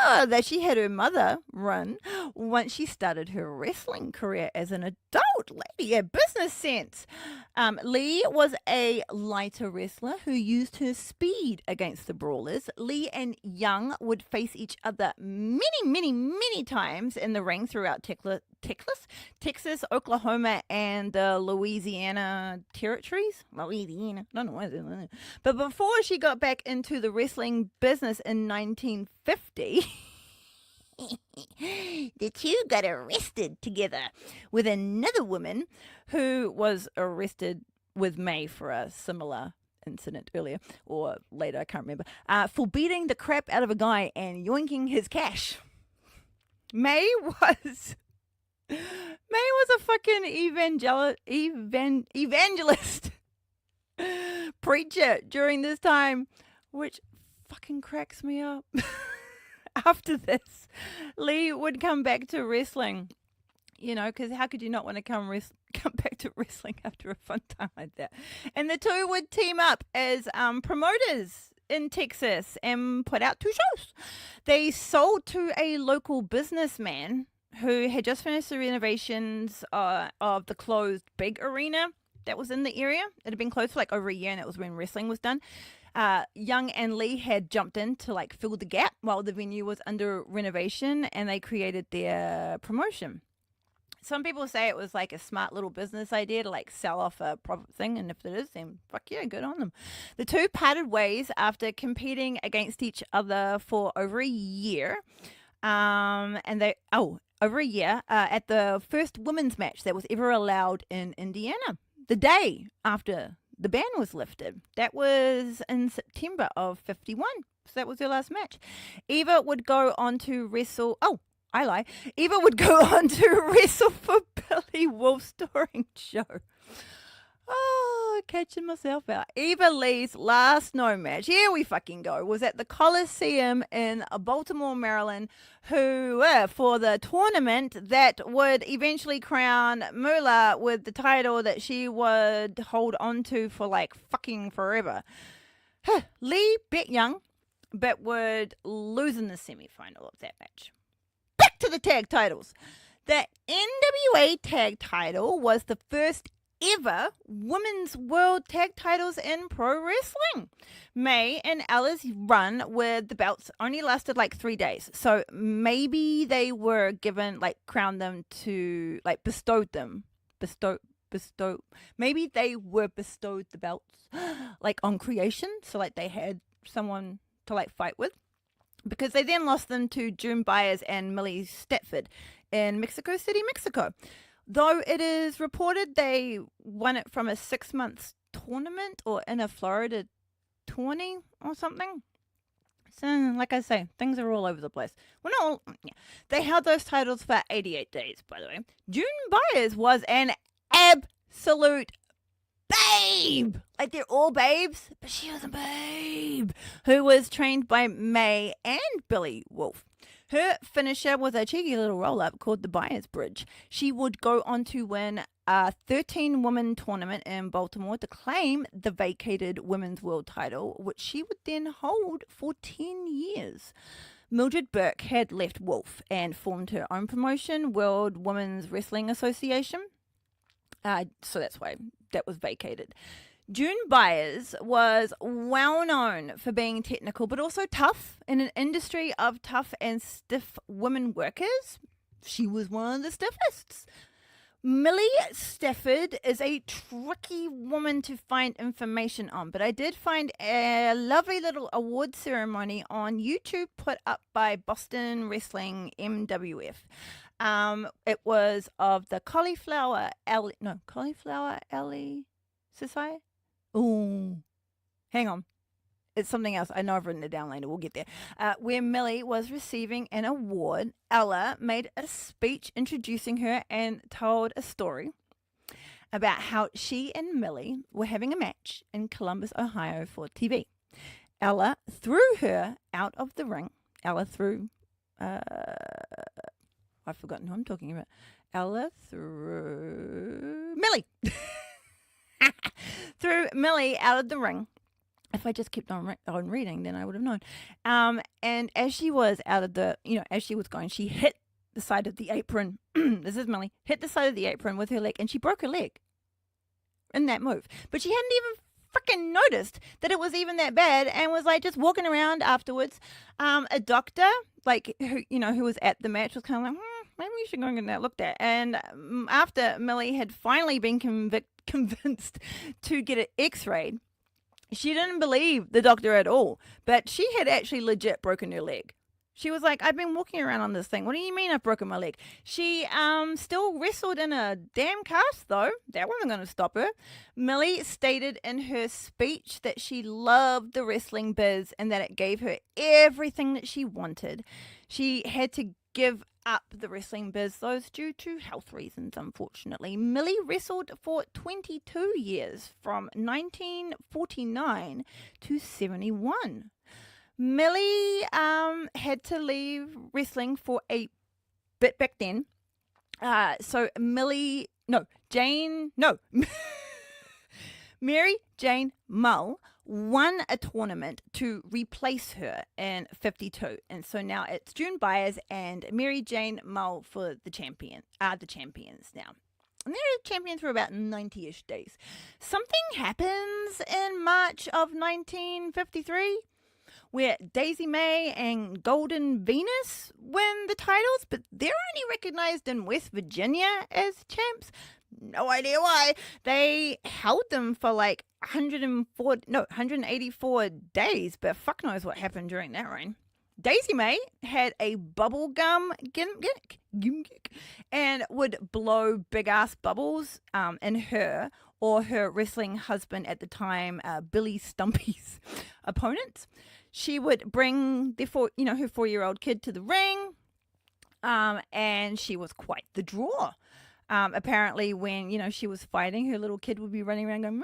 That she had her mother run once she started her wrestling career as an adult lady. Yeah, business sense. Lee was a lighter wrestler who used her speed against the brawlers. Lee and Young would face each other many times in the ring throughout Texas, Oklahoma, and the Louisiana territories. Louisiana, I don't know why. But before she got back into the wrestling business in 1950, the two got arrested together with another woman who was arrested with Mae for a similar incident earlier or later, I can't remember, for beating the crap out of a guy and yoinking his cash. May was a fucking evangelist preacher during this time, which fucking cracks me up. After this, Lee would come back to wrestling. You know, because how could you not want to come back to wrestling after a fun time like that? And the two would team up as promoters in Texas and put out 2 shows. They sold to a local businessman who had just finished the renovations of the closed big arena that was in the area. It had been closed for like over a year, and it was when wrestling was done. Young and Lee had jumped in to like fill the gap while the venue was under renovation, and they created their promotion. Some people say it was like a smart little business idea to like sell off a profit thing, and if it is, then fuck yeah, good on them. The two parted ways after competing against each other for over a year. Over a year at the first women's match that was ever allowed in Indiana, the day after the ban was lifted. That was in September of 51. So that was their last match. Eva would go on to wrestle. Oh, I lie. Eva would go on to wrestle for Billy Wolf's touring show. Oh, catching myself out. Eva Lee's last known match, here we fucking go, was at the Coliseum in Baltimore, Maryland, for the tournament that would eventually crown Moolah with the title that she would hold on to for like fucking forever. Lee bet Young, but would lose in the semi-final of that match. Back to the tag titles. The NWA tag title was the first ever women's world tag titles in pro wrestling. May and Ella's run with the belts only lasted like 3 days. So maybe they were given, like, crowned them to, like, maybe they were bestowed the belts, like, on creation. So, like, they had someone to, like, fight with. Because they then lost them to June Byers and Millie Statford in Mexico City, Mexico. Though it is reported they won it from a 6-month tournament or in a Florida tourney or something. So, like I say, things are all over the place. Well, not all, yeah. They held those titles for 88 days, by the way. June Byers was an absolute babe. Like, they're all babes, but she was a babe who was trained by May and Billy Wolf. Her finisher was a cheeky little roll-up called the Byers Bridge. She would go on to win a 13-woman tournament in Baltimore to claim the vacated women's world title, which she would then hold for 10 years. Mildred Burke had left Wolf and formed her own promotion, World Women's Wrestling Association. So that's why that was vacated. June Byers was well known for being technical, but also tough in an industry of tough and stiff women workers. She was one of the stiffest. Millie Stafford is a tricky woman to find information on, but I did find a lovely little award ceremony on YouTube put up by Boston Wrestling MWF. It was of the Cauliflower Alley Society. Oh, hang on. It's something else. I know I've written it down later. We'll get there. Where Millie was receiving an award, Ella made a speech introducing her and told a story about how she and Millie were having a match in Columbus, Ohio for TV. Ella threw her out of the ring. Ella threw... I've forgotten who I'm talking about. Ella threw... Millie! Threw Millie out of the ring. If I just kept on reading, then I would have known. And as she was out of the, as she was going, she hit the side of the apron. This is Millie. Hit the side of the apron with her leg, and she broke her leg in that move. But she hadn't even freaking noticed that it was even that bad, and was like just walking around afterwards. A doctor, like who was at the match, was kind of like, maybe you should go and get that looked at. And after Millie had finally been convinced to get it x-rayed, she didn't believe the doctor at all, but she had actually legit broken her leg. She was like, I've been walking around on this thing. What do you mean I've broken my leg? She still wrestled in a damn cast, though. That wasn't going to stop her. Millie stated in her speech that she loved the wrestling biz and that it gave her everything that she wanted. She had to give up the wrestling biz, those due to health reasons, unfortunately. Millie wrestled for 22 years, from 1949 to 71. Millie had to leave wrestling for a bit back then. Mary Jane Mull won a tournament to replace her in 52. And so now it's June Byers and Mary Jane Mull for the champions now. And they're champions for about 90-ish days. Something happens in March of 1953 where Daisy May and Golden Venus win the titles, but they're only recognized in West Virginia as champs. No idea why. They held them for like 184 days, but fuck knows what happened during that reign. Daisy May had a bubblegum gimmick and would blow big-ass bubbles in her or her wrestling husband at the time, Billy Stumpy's opponents. She would bring her 4-year-old kid to the ring, and she was quite the draw. Apparently, when she was fighting, her little kid would be running around going,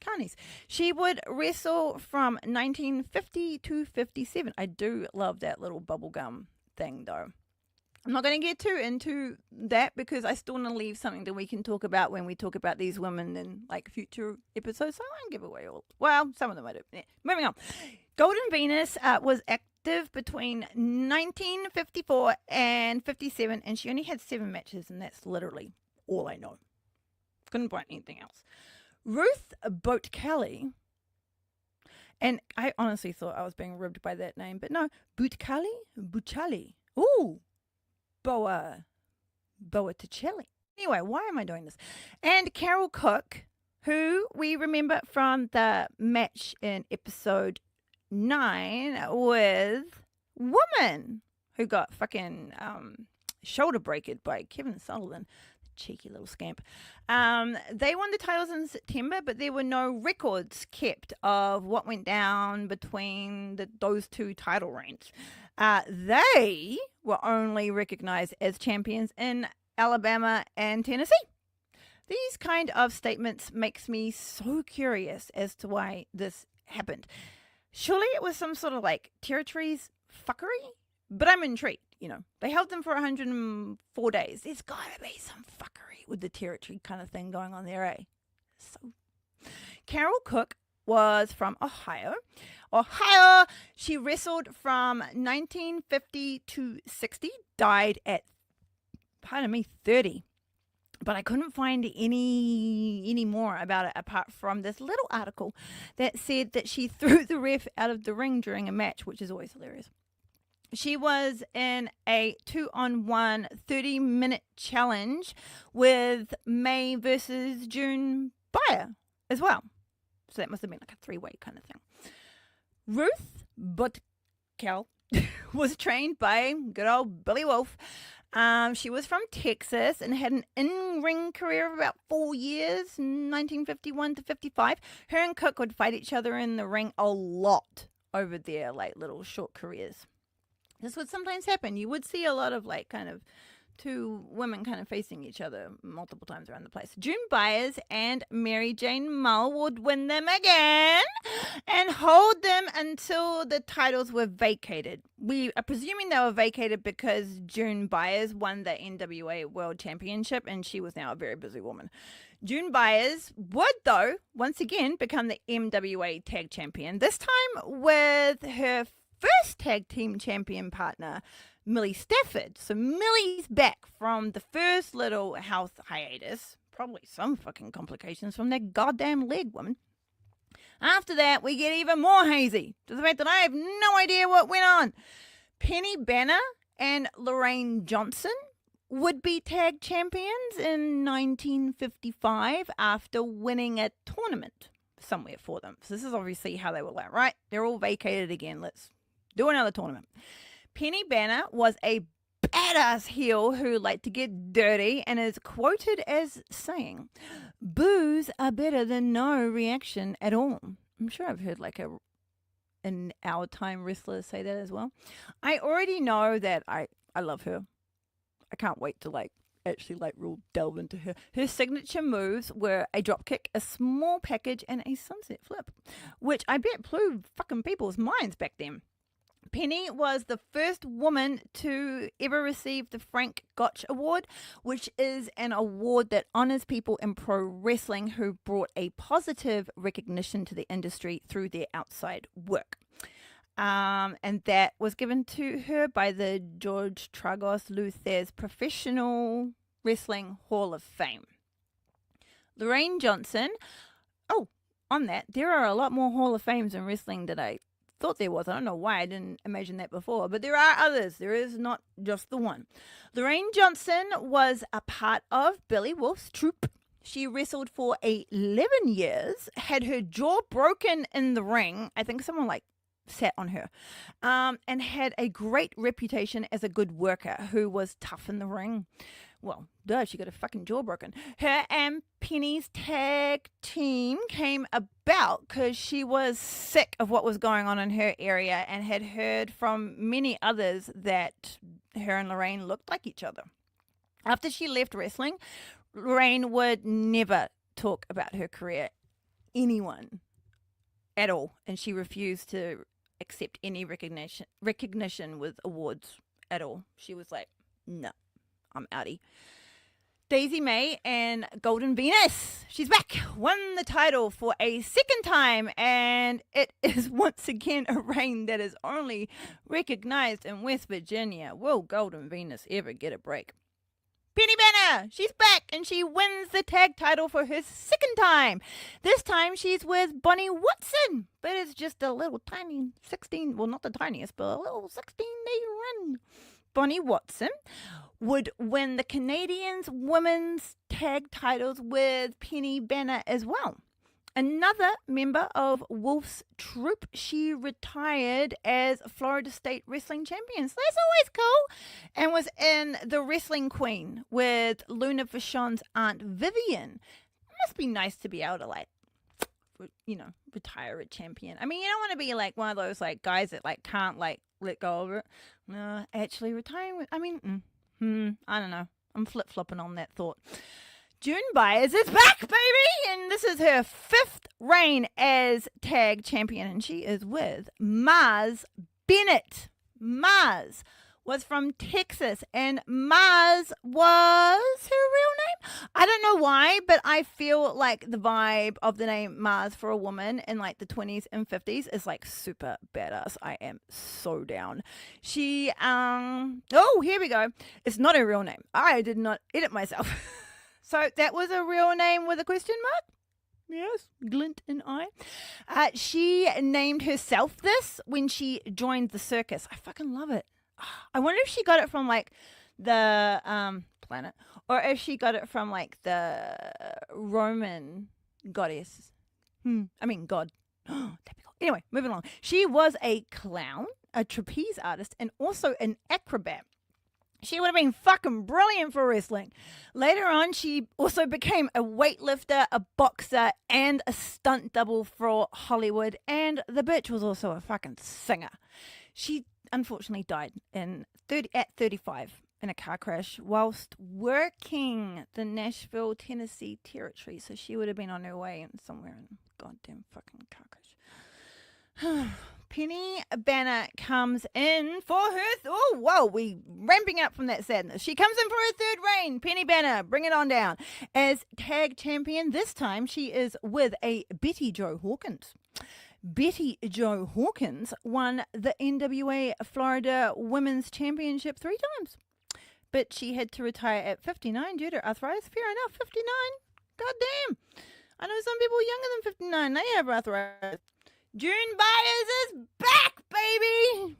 carnies. She would wrestle from 1950 to 57. I do love that little bubblegum thing, though. I'm not going to get too into that because I still want to leave something that we can talk about when we talk about these women in like future episodes. So I won't give away some of them I do. Yeah. Moving on. Golden Venus was active between 1954 and 57, and she only had 7 matches, and that's literally all I know. Couldn't find anything else. Ruth Boat Kelly, and I honestly thought I was being ribbed by that name, but no, Bucali. Ooh. Boa Ticelli. Anyway, why am I doing this? And Carol Cook, who we remember from the match in episode 9 with Woman, who got fucking shoulder breaked by Kevin Sullivan. Cheeky little scamp. They won the titles in September, but there were no records kept of what went down between those two title reigns. They were only recognized as champions in Alabama and Tennessee. These kind of statements makes me so curious as to why this happened. Surely it was some sort of like territories fuckery, but I'm intrigued. They held them for 104 days. There's got to be some fuckery with the territory kind of thing going on there, eh? Carol Cook was from Ohio. She wrestled from 1950 to 60, died at, 30. But I couldn't find any more about it apart from this little article that said that she threw the ref out of the ring during a match, which is always hilarious. She was in a 2-on-1 30-minute challenge with May versus June Byer as well. So that must have been like a 3-way kind of thing. Ruth Butkel was trained by good old Billy Wolf. She was from Texas and had an in-ring career of about 4 years, 1951 to 55. Her and Cook would fight each other in the ring a lot over their like little short careers. This would sometimes happen. You would see a lot of like kind of two women kind of facing each other multiple times around the place. June Byers and Mary Jane Mull would win them again and hold them until the titles were vacated. We are presuming they were vacated because June Byers won the NWA World Championship and she was now a very busy woman. June Byers would, though, once again become the MWA Tag Champion, this time with her first tag team champion partner, Millie Stafford. So Millie's back from the first little health hiatus. Probably some fucking complications from that goddamn leg, woman. After that, we get even more hazy, to the fact that I have no idea what went on. Penny Banner and Lorraine Johnson would be tag champions in 1955 after winning a tournament somewhere for them. So this is obviously how they were like, right, they're all vacated again. Let's Do another tournament. Penny Banner was a badass heel who liked to get dirty and is quoted as saying, "Boos are better than no reaction at all." I'm sure I've heard like an our time wrestler say that as well. I already know that I love her. I can't wait to actually real delve into her. Her signature moves were a drop kick, a small package, and a sunset flip, which I bet blew fucking people's minds back then. Penny was the first woman to ever receive the Frank Gotch Award, which is an award that honors people in pro wrestling who brought a positive recognition to the industry through their outside work. And that was given to her by the George Tragos Luther's Professional Wrestling Hall of Fame. Lorraine Johnson. Oh, on that, there are a lot more Hall of Fames in wrestling than I thought there was. I don't know why I didn't imagine that before, but there are others. There is not just the one. Lorraine Johnson was a part of Billy Wolf's troupe. She wrestled for 11 years, had her jaw broken in the ring. I think someone sat on her, and had a great reputation as a good worker who was tough in the ring. Well, duh, she got a fucking jaw broken. Her and Penny's tag team came about because she was sick of what was going on in her area and had heard from many others that her and Lorraine looked like each other. After she left wrestling, Lorraine would never talk about her career, anyone at all, and she refused to accept any recognition with awards at all. She was like, no, I'm outie. Daisy May and Golden Venus, she's back, won the title for a second time, and it is once again a reign that is only recognized in West Virginia. Will Golden Venus ever get a break? Penny Banner, she's back, and she wins the tag title for her second time. This time she's with Bonnie Watson, but it's just a little tiny 16, well, not the tiniest, but a little 16-day run. Bonnie Watson would win the Canadians women's tag titles with Penny Banner as well. Another member of Wolf's troupe, she retired as Florida State Wrestling Champion. So that's always cool. And was in The Wrestling Queen with Luna Vachon's Aunt Vivian. It must be nice to be able to retire a champion. I mean, you don't want to be one of those guys that can't let go of it. No, actually retiring. I don't know. I'm flip-flopping on that thought. June Byers is back, baby! And this is her 5th reign as tag champion. And she is with Mars Bennett. Mars was from Texas. And Mars was her real name? I don't know why, but I feel like the vibe of the name Mars for a woman in the 20s and 50s is super badass. I am so down. She, here we go. It's not her real name. I did not edit myself. So that was a real name with a question mark? Yes, glint in eye. She named herself this when she joined the circus. I fucking love it. I wonder if she got it from the planet, or if she got it from the Roman goddess. God. That'd be cool. Anyway, moving along. She was a clown, a trapeze artist, and also an acrobat. She would have been fucking brilliant for wrestling. Later on, she also became a weightlifter, a boxer, and a stunt double for Hollywood. And the bitch was also a fucking singer. She unfortunately died at 35 in a car crash whilst working the Nashville, Tennessee territory. So she would have been on her way somewhere in goddamn fucking car crash. Penny Banner comes in for her... we ramping up from that sadness. She comes in for her 3rd reign. Penny Banner, bring it on down. As tag champion, this time she is with a Betty Jo Hawkins. Betty Jo Hawkins won the NWA Florida Women's Championship 3 times. But she had to retire at 59 due to arthritis. Fair enough, 59. Goddamn. I know some people younger than 59. They have arthritis. June Byers is back, baby!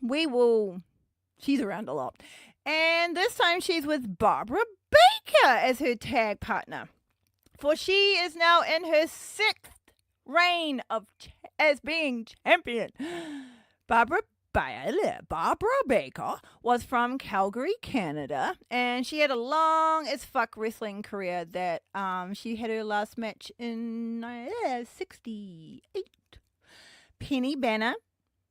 She's around a lot. And this time she's with Barbara Baker as her tag partner. For she is now in her 6th reign as being champion. Barbara Barbara Baker was from Calgary, Canada, and she had a long as fuck wrestling career that she had her last match in 68. Penny Banner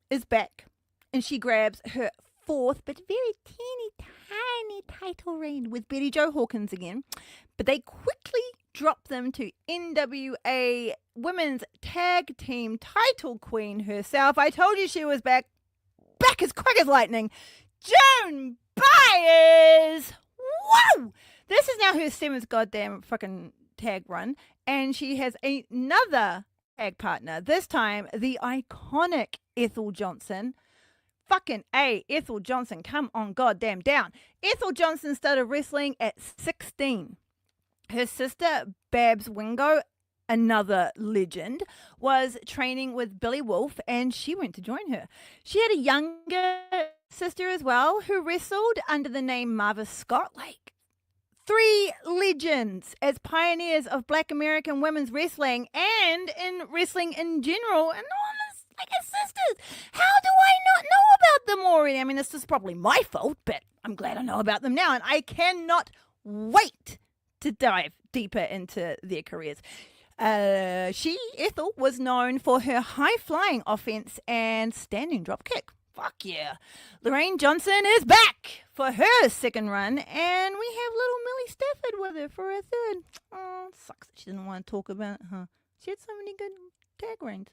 is back, and she grabs her fourth but very tiny title reign with Betty Jo Hawkins again, but they quickly drop them to NWA Women's Tag Team Title Queen herself. I told you she was back as quick as lightning. Joan Byers! Whoa! This is now her seventh goddamn fucking tag run, and she has another tag partner, this time the iconic Ethel Johnson. Fucking A, Ethel Johnson, come on goddamn down. Ethel Johnson started wrestling at 16. Her sister, Babs Wingo, another legend, was training with Billy Wolf, and she went to join her. She had a younger sister as well who wrestled under the name Marva Scott. Like, three legends as pioneers of Black American women's wrestling and in wrestling in general. And like as sisters, how do I not know about them already? I mean, this is probably my fault, but I'm glad I know about them now, and I cannot wait to dive deeper into their careers. Ethel, was known for her high-flying offense and standing drop kick. Fuck yeah. Lorraine Johnson is back for her second run, and we have little Millie Stafford with her for her third. Oh, sucks that she didn't want to talk about it, huh? She had so many good tag reigns.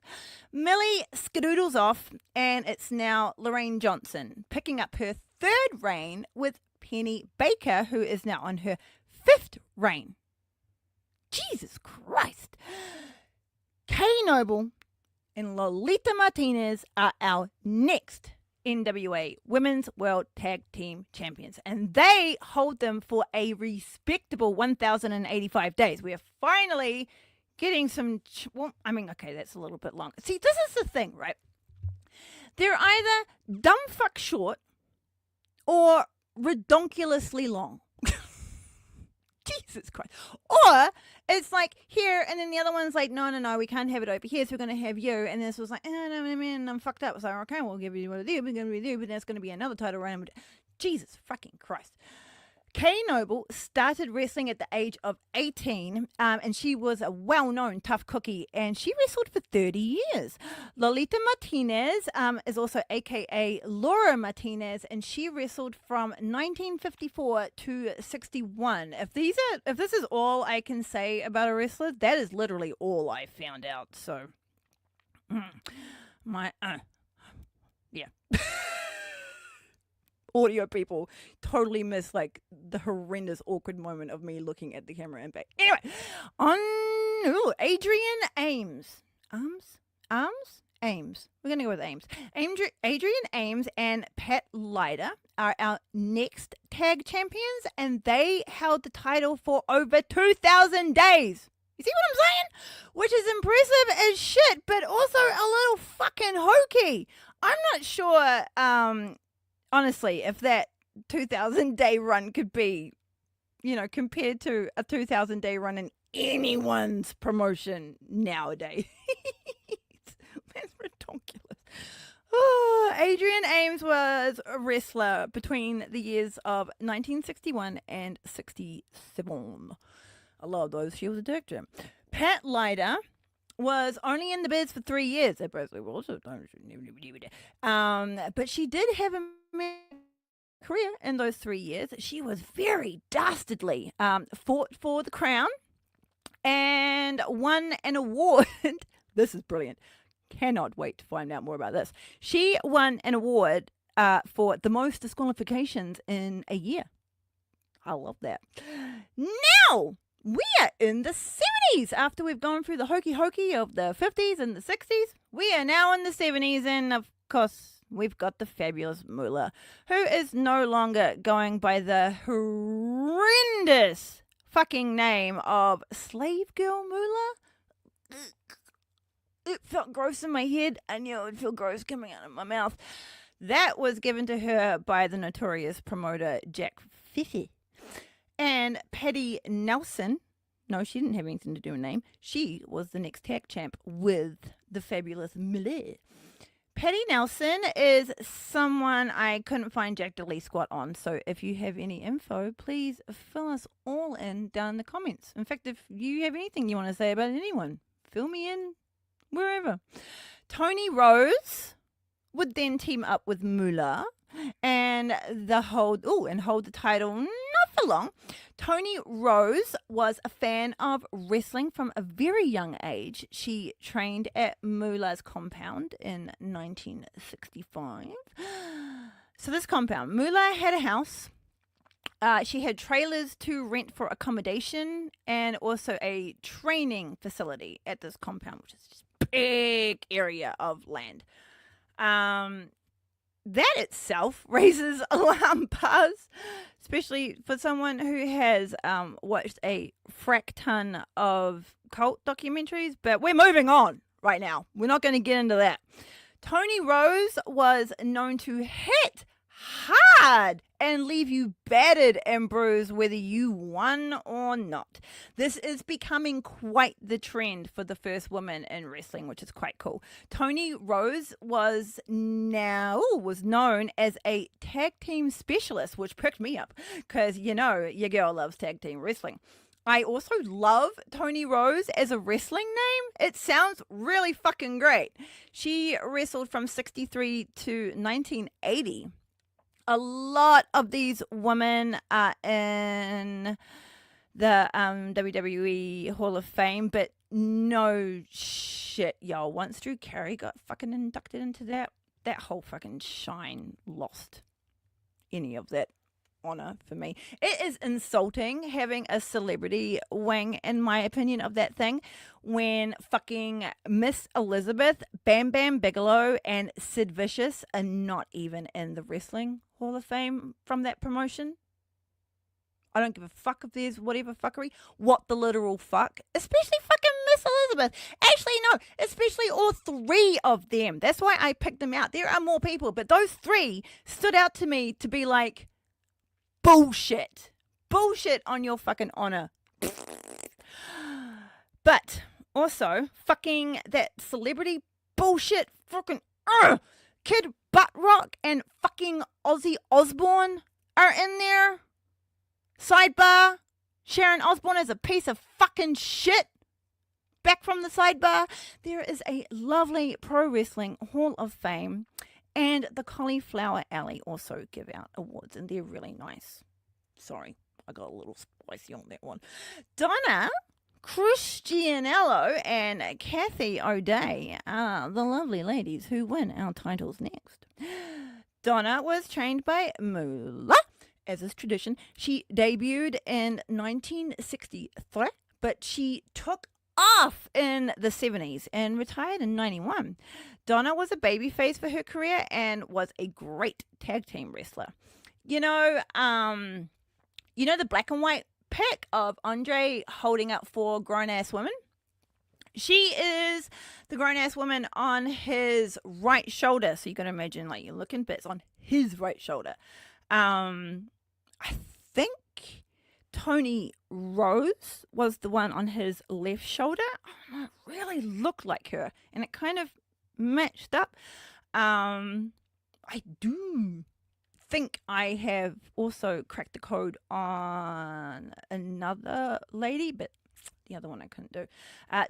Millie skedoodles off, and it's now Lorraine Johnson picking up her third reign with Penny Baker, who is now on her fifth reign. Jesus Christ. Kay Noble and Lolita Martinez are our next NWA Women's World Tag Team Champions, and they hold them for a respectable 1,085 days. We are finally getting some, well, I mean, okay, that's a little bit long. See, this is the thing, right? They're either dumb fuck short or redonkulously long. Jesus Christ. Or it's like here, and then the other one's like, no, we can't have it over here, so we're going to have you. And this was like, no, man, I'm fucked up. It's like, okay, we'll give you what it is. We're going to be there, but that's going to be another title run. Jesus fucking Christ. Kay Noble started wrestling at the age of 18, and she was a well-known tough cookie, and she wrestled for 30 years. Lolita Martinez is also a.k.a. Laura Martinez, and she wrestled from 1954 to 61. If this is all I can say about a wrestler, that is literally all I found out. So, yeah. Audio people totally miss like the horrendous awkward moment of me looking at the camera and back. Anyway, on Adrian Ames. Ames. We're going to go with Ames. Adrian Ames and Pat Lyder are our next tag champions, and they held the title for over 2,000 days. You see what I'm saying? Which is impressive as shit, but also a little fucking hokey. I'm not sure, honestly, if that 2,000-day run could be, compared to a 2,000-day run in anyone's promotion nowadays. That's ridiculous. Oh, Adrian Ames was a wrestler between the years of 1961 and 67. I love those. She was a dick gym. Pat Lyder was only in the biz for 3 years. They both were also, but she did have a career in those 3 years. She was very dastardly, fought for the crown and won an award. This is brilliant. Cannot wait to find out more about this. She won an award for the most disqualifications in a year. I love that. Now we are in the 70s. After we've gone through the hokey of the 50s and the 60s, we are now in the 70s, and of course we've got the fabulous Moolah, who is no longer going by the horrendous fucking name of Slave Girl Moolah. It felt gross in my head. I knew it would feel gross coming out of my mouth. That was given to her by the notorious promoter Jack Fifi. And Patty Nelson, no, she didn't have anything to do with name. She was the next tag champ with the fabulous Millie. Patty Nelson is someone I couldn't find Jack Dilly squat on. So if you have any info, please fill us all in down in the comments. In fact, if you have anything you want to say about anyone, fill me in wherever. Tony Rose would then team up with Moolah and hold the title not for long. Tony Rose was a fan of wrestling from a very young age. She trained at Moolah's compound in 1965. So this compound, Moolah had a house. She had trailers to rent for accommodation and also a training facility at this compound, which is just a big area of land. That itself raises alarm bells, especially for someone who has watched a frack ton of cult documentaries. But we're moving on right now. We're not going to get into that. Tony Rose was known to hit hard and leave you battered and bruised whether you won or not. This is becoming quite the trend for the first woman in wrestling, which is quite cool. Tony Rose was known as a tag team specialist, which pricked me up because, you know, your girl loves tag team wrestling. I also love Tony Rose as a wrestling name. It sounds really fucking great. She wrestled from 63 to 1980. A lot of these women are in the WWE Hall of Fame, but no shit, y'all. Once Drew Carey got fucking inducted into that whole fucking shine lost any of that honor for me. It is insulting having a celebrity wing, in my opinion, of that thing when fucking Miss Elizabeth, Bam Bam Bigelow, and Sid Vicious are not even in the Wrestling Hall of Fame from that promotion. I don't give a fuck if there's whatever fuckery. What the literal fuck? Especially fucking Miss Elizabeth. Actually, no. Especially all three of them. That's why I picked them out. There are more people, but those three stood out to me to be like, bullshit. Bullshit on your fucking honor. But also, fucking that celebrity bullshit fucking Kid Buttrock and fucking Ozzy Osbourne are in there. Sidebar. Sharon Osbourne is a piece of fucking shit. Back from the sidebar. There is a lovely Pro Wrestling Hall of Fame. And the Cauliflower Alley also give out awards, and they're really nice. Sorry, I got a little spicy on that one. Donna Christianello and Kathy O'Day are the lovely ladies who win our titles next. Donna was trained by Moolah, as is tradition. She debuted in 1963, but she took off in the 70s and retired in 91. Donna was a babyface for her career and was a great tag team wrestler. You know the black and white pic of Andre holding up 4 grown-ass women? She is the grown-ass woman on his right shoulder. So you can imagine, like, you're looking, but it's on his right shoulder. I think Tony Rose was the one on his left shoulder. Oh, it really looked like her, and it kind of matched up. I do think I have also cracked the code on another lady, but the other one I couldn't do.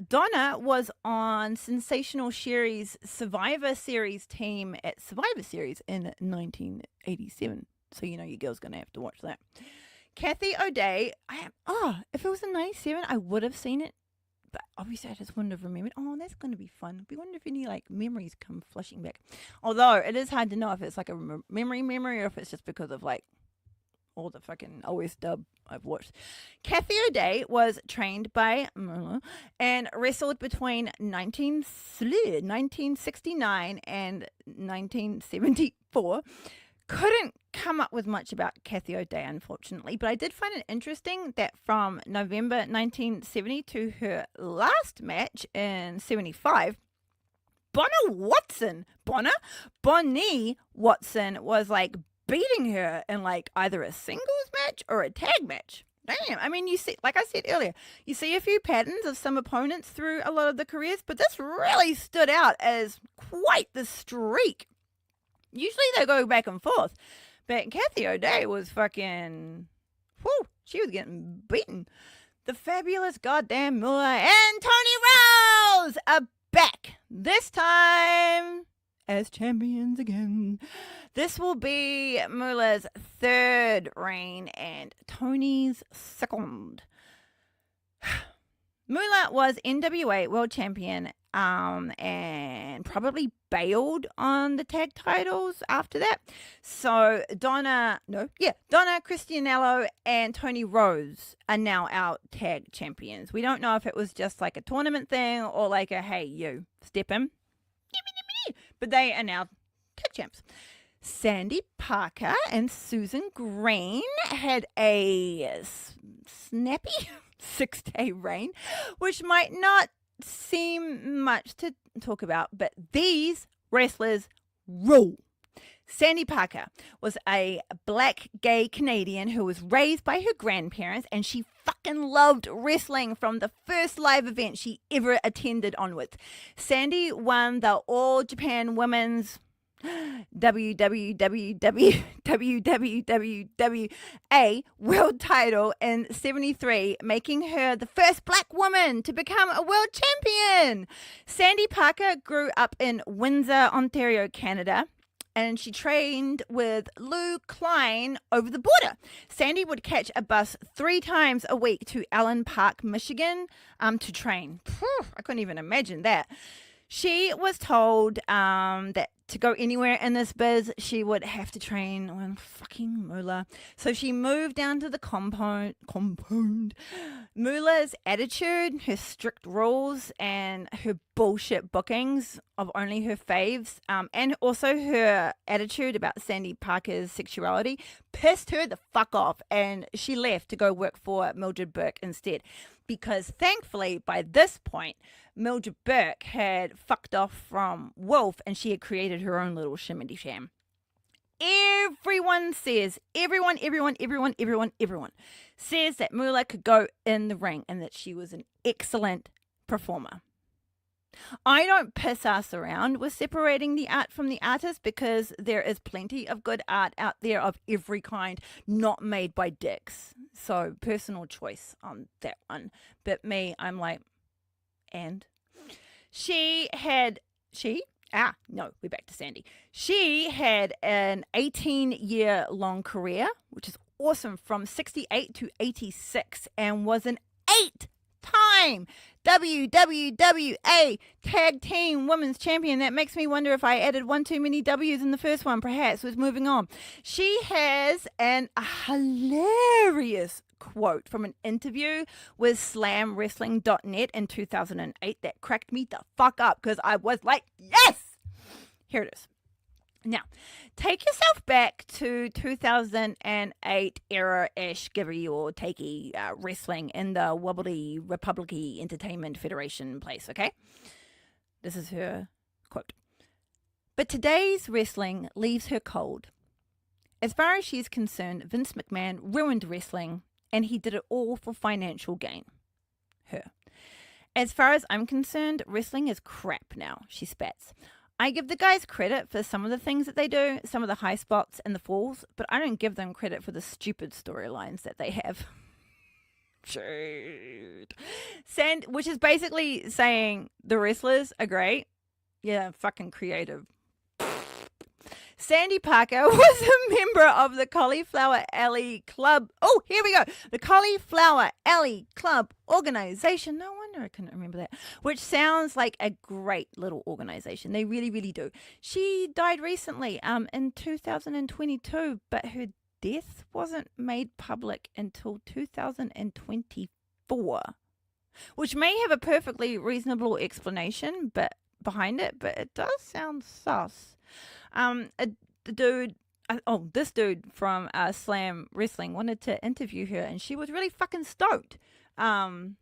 Donna was on Sensational Sherry's Survivor Series team at Survivor Series in 1987. So you know your girl's going to have to watch that. Kathy O'Day, if it was in 97, I would have seen it. But obviously I just wouldn't have remembered. Oh, that's going to be fun. I wonder if any memories come flushing back. Although it is hard to know if it's like a memory or if it's just because of all the fucking OS dub I've watched. Kathy O'Day was trained by and wrestled between 1969 and 1974. Couldn't come up with much about Kathy O'Day, unfortunately, but I did find it interesting that from November 1970 to her last match in 75, Bonnie Watson was beating her in either a singles match or a tag match, damn. I mean, you see, like I said earlier, you see a few patterns of some opponents through a lot of the careers, but this really stood out as quite the streak. Usually they go back and forth, but Kathy O'Day was fucking, whew, she was getting beaten. The fabulous goddamn Moolah and Tony Rose are back, this time as champions again. This will be Moolah's third reign and Tony's second. Moolah was NWA World Champion and probably bailed on the tag titles after that. So Donna Christianello and Tony Rose are now our tag champions. We don't know if it was just like a tournament thing or like a, hey, you, step in. But they are now tag champs. Sandy Parker and Susan Green had a snappy 6-day reign, which might not seem much to talk about, but these wrestlers rule. Sandy Parker was a black gay Canadian who was raised by her grandparents, and she fucking loved wrestling from the first live event she ever attended onwards. Sandy won the All Japan Women's WWWWWWA world title in 73, making her the first black woman to become a world champion. Sandy Parker grew up in Windsor, Ontario, Canada, and she trained with Lou Klein over the border. Sandy would catch a bus 3 times a week to Allen Park, Michigan, to train. I couldn't even imagine that. She was told that to go anywhere in this biz, she would have to train with fucking Moolah. So she moved down to the compound. Moolah's attitude, her strict rules, and her bullshit bookings of only her faves, and also her attitude about Sandy Parker's sexuality, pissed her the fuck off, and she left to go work for Mildred Burke instead. Because thankfully, by this point, Mildred Burke had fucked off from Wolf and she had created her own little shimmy sham. Everyone says that Moolah could go in the ring and that she was an excellent performer. I don't piss ass around with separating the art from the artist because there is plenty of good art out there of every kind, not made by dicks. So personal choice on that one. But me, I'm like, and we're back to Sandy. She had an 18-year-long career, which is awesome, from 68 to 86, and was an 8-time WWWA Tag Team Women's Champion. That makes me wonder if I added one too many W's in the first one, perhaps. With moving on. She has a hilarious quote from an interview with slamwrestling.net in 2008 that cracked me the fuck up because I was like, yes! Here it is. Now, take yourself back to 2008 era-ish givey or takey wrestling in the Wobbly Republic-y Entertainment Federation place, okay? This is her quote. But today's wrestling leaves her cold. As far as she is concerned, Vince McMahon ruined wrestling, and he did it all for financial gain. Her. As far as I'm concerned, wrestling is crap now, she spats. I give the guys credit for some of the things that they do, some of the high spots and the falls, but I don't give them credit for the stupid storylines that they have. Shit. Which is basically saying the wrestlers are great. Yeah, fucking creative. Sandy Parker was a member of the Cauliflower Alley Club. Oh, here we go. The Cauliflower Alley Club organization. No wonder I couldn't remember that. Which sounds like a great little organization. They really, really do. She died recently in 2022, but her death wasn't made public until 2024, which may have a perfectly reasonable explanation behind it, but it does sound sus. This dude from Slam Wrestling wanted to interview her, and she was really fucking stoked. My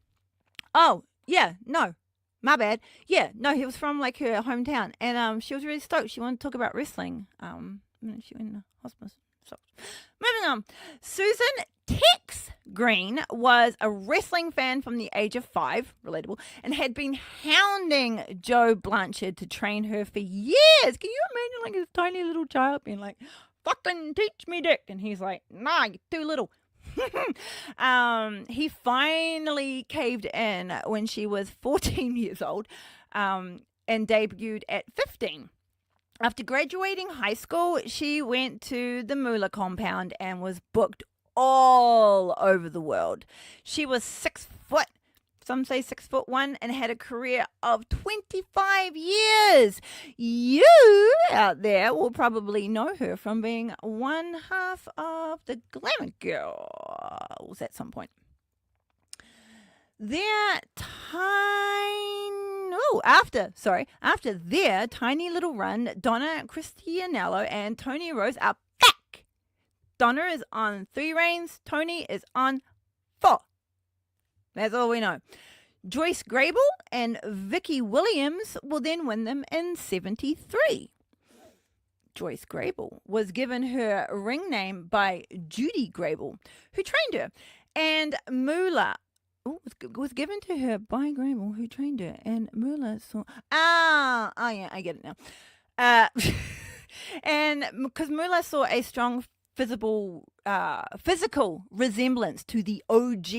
bad. Yeah, no, he was from like her hometown, and she was really stoked. She wanted to talk about wrestling. She went in the hospice. So, moving on. Susan Tex Green was a wrestling fan from the age of 5, relatable, and had been hounding Joe Blanchard to train her for years. Can you imagine like this tiny little child being like, fucking teach me dick? And he's like, nah, you're too little. He finally caved in when she was 14 years old and debuted at 15. After graduating high school, she went to the Moolah compound and was booked all over the world. She was 6 foot, some say 6'1", and had a career of 25 years. You out there will probably know her from being one half of the Glamour Girls at some point. After their tiny little run, Donna Cristianello and Tony Rose are back. Donna is on 3 reigns, Tony is on 4. That's all we know. Joyce Grable and Vicky Williams will then win them in 73. Joyce Grable was given her ring name by Judy Grable, who trained her, and Moolah was given to her by Grable, who trained her, and Moolah saw. Yeah, I get it now. And because Moolah saw a strong physical resemblance to the OG